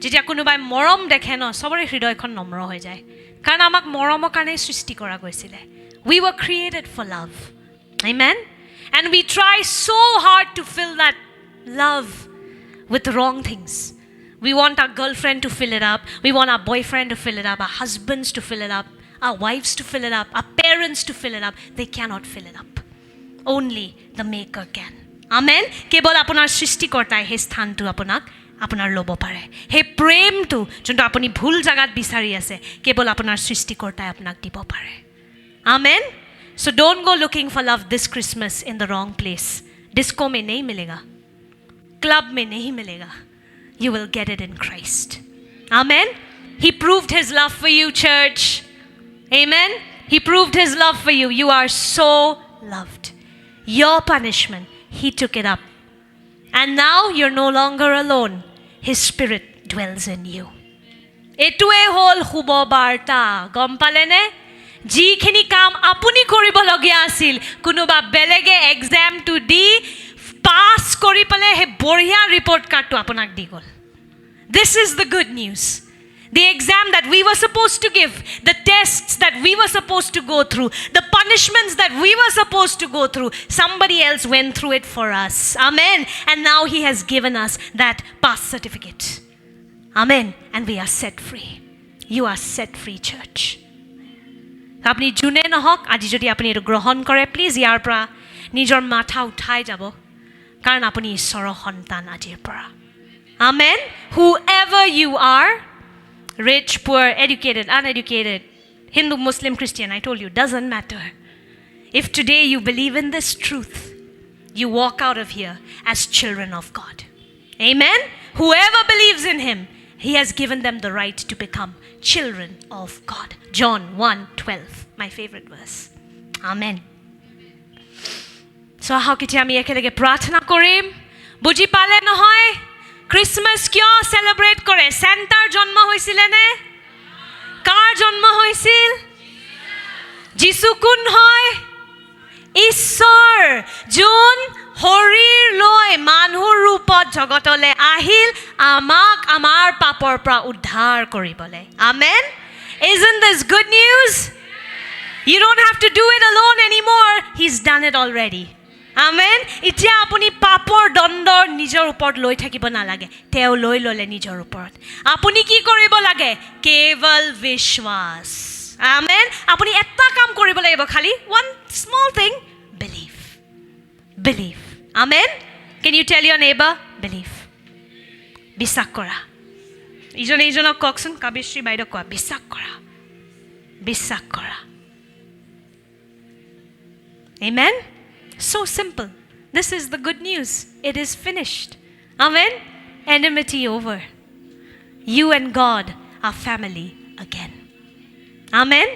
যেতিয়া কোনোবাই মৰম দেখে ন, চবৰে হৃদয়খন নম্ৰ হৈ যায়, কাৰণ আমাক মৰমৰ কাৰণে সৃষ্টি কৰা গৈছিলে. We were created for love. Amen? And we try so hard to fill that love with wrong things. We want our girlfriend to fill it up. We want our boyfriend to fill it up. Our husbands to fill it up. Our wives to fill it up. Our parents to fill it up. They cannot fill it up. Only the Maker can. Amen? কেৱল আপোনাৰ সৃষ্টিকৰ্তাই সেই স্থানটো আপোনাৰ ল'ব পাৰে. সেই প্ৰেমটো যোনটো আপুনি ভুল জাগাত বিচাৰি আছে, কেৱল আপোনাৰ সৃষ্টিকৰ্তাই আপোনাক দিব পাৰে. Amen? So don't go looking for love this Christmas in the wrong place. Disco में नहीं मिलेगा. Club में नहीं मिलेगा. You will get it in Christ. Amen? He proved his love for you, church. Amen? He proved his love for you. You are so loved. Your punishment, he took it up. And now you're no longer alone. His spirit dwells in you. এটোৱে হ'ল শুভ বাৰ্তা, গম পালেনে? যিখিনি কাম আপুনি কৰিবলগীয়া আছিল, কোনোবা বেলেগে এক্সামটো দি পাছ কৰি পেলাই সেই বঢ়িয়া ৰিপৰ্ট কাৰ্ডটো আপোনাক দি গ'ল. This is the good news. The exam that we were supposed to give, the tests that we were supposed to go through, the punishments that we were supposed to go through, somebody else went through it for us. Amen. And now he has given us that pass certificate. Amen. And we are set free. You are set free, church. আপনি যোনে নহওক, আজি যদি আপুনি এইটো গ্ৰহণ কৰে, please ইয়াৰ পৰা নিজৰ মাথা উঠাই যাব, কাৰণ আপুনি ঈশ্বৰৰ সন্তান আজিৰ পৰা. Amen. Whoever you are, rich, poor, educated, uneducated, Hindu, Muslim, Christian, I told you, doesn't matter. If today you believe in this truth, you walk out of here as children of God. Amen? Whoever believes in him, he has given them the right to become children of God. John 1:12, my favorite verse. Amen. So how kiti ami ekelege prarthana korim? Buji pale nohoy? Christmas kyo celebrate kore? Santar jonmo hoisile ne? Kar jonmo hoisil? Jisu kun hoy? Ishor Jun হৰিৰ লৈ মানুহৰ ৰূপত জগতলৈ আহিল আমাক আমাৰ পাপৰ পৰা উদ্ধাৰ কৰিবলৈ. Amen? Isn't this good news? You don't have to do it alone anymore. He's done it already. Amen? এতিয়া আপুনি পাপৰ দণ্ড নিজৰ ওপৰত লৈ থাকিব নালাগে, তেওঁ লৈ ল'লে নিজৰ ওপৰত. আপুনি কি কৰিব লাগে? কেৱল বিশ্বাস. Amen? আপুনি এটা কাম কৰিব লাগিব, খালি one small thing, believe. Believe. Amen? Can you tell your neighbor? Believe. বিশ্বাস কৰা. ইজনে ইজনক কওকচোন, কাবিশ্ৰী বাইদেউ কোৱা, বিশ্বাস কৰা. বিশ্বাস কৰা. Amen? So simple. This is the good news. It is finished. Amen? Enmity over. You and God are family again. Amen?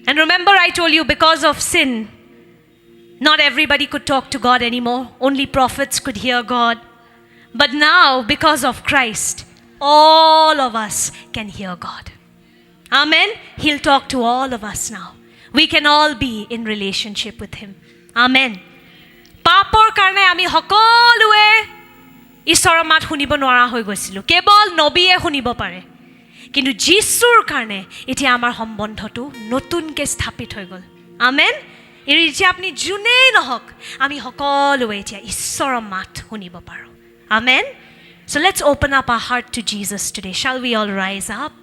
And remember I told you, because of sin, not everybody could talk to God anymore. Only prophets could hear God. But now, because of Christ, all of us can hear God. Amen? He'll talk to all of us now. We can all be in relationship with him. Amen. পাপৰ কাৰণে আমি সকলোৱে ঈশ্বৰৰ মাত শুনিব নোৱাৰা হৈ গৈছিলোঁ, কেৱল নবীয়ে শুনিব পাৰে. কিন্তু যীশুৰ কাৰণে এতিয়া আমাৰ সম্বন্ধটো নতুনকৈ স্থাপিত হৈ গ'ল. আমেন. এতিয়া আপুনি যোনেই নহওক, আমি সকলোৱে এতিয়া ঈশ্বৰৰ মাত শুনিব পাৰোঁ. Amen. So let's open up our heart to Jesus today. Shall we all rise up?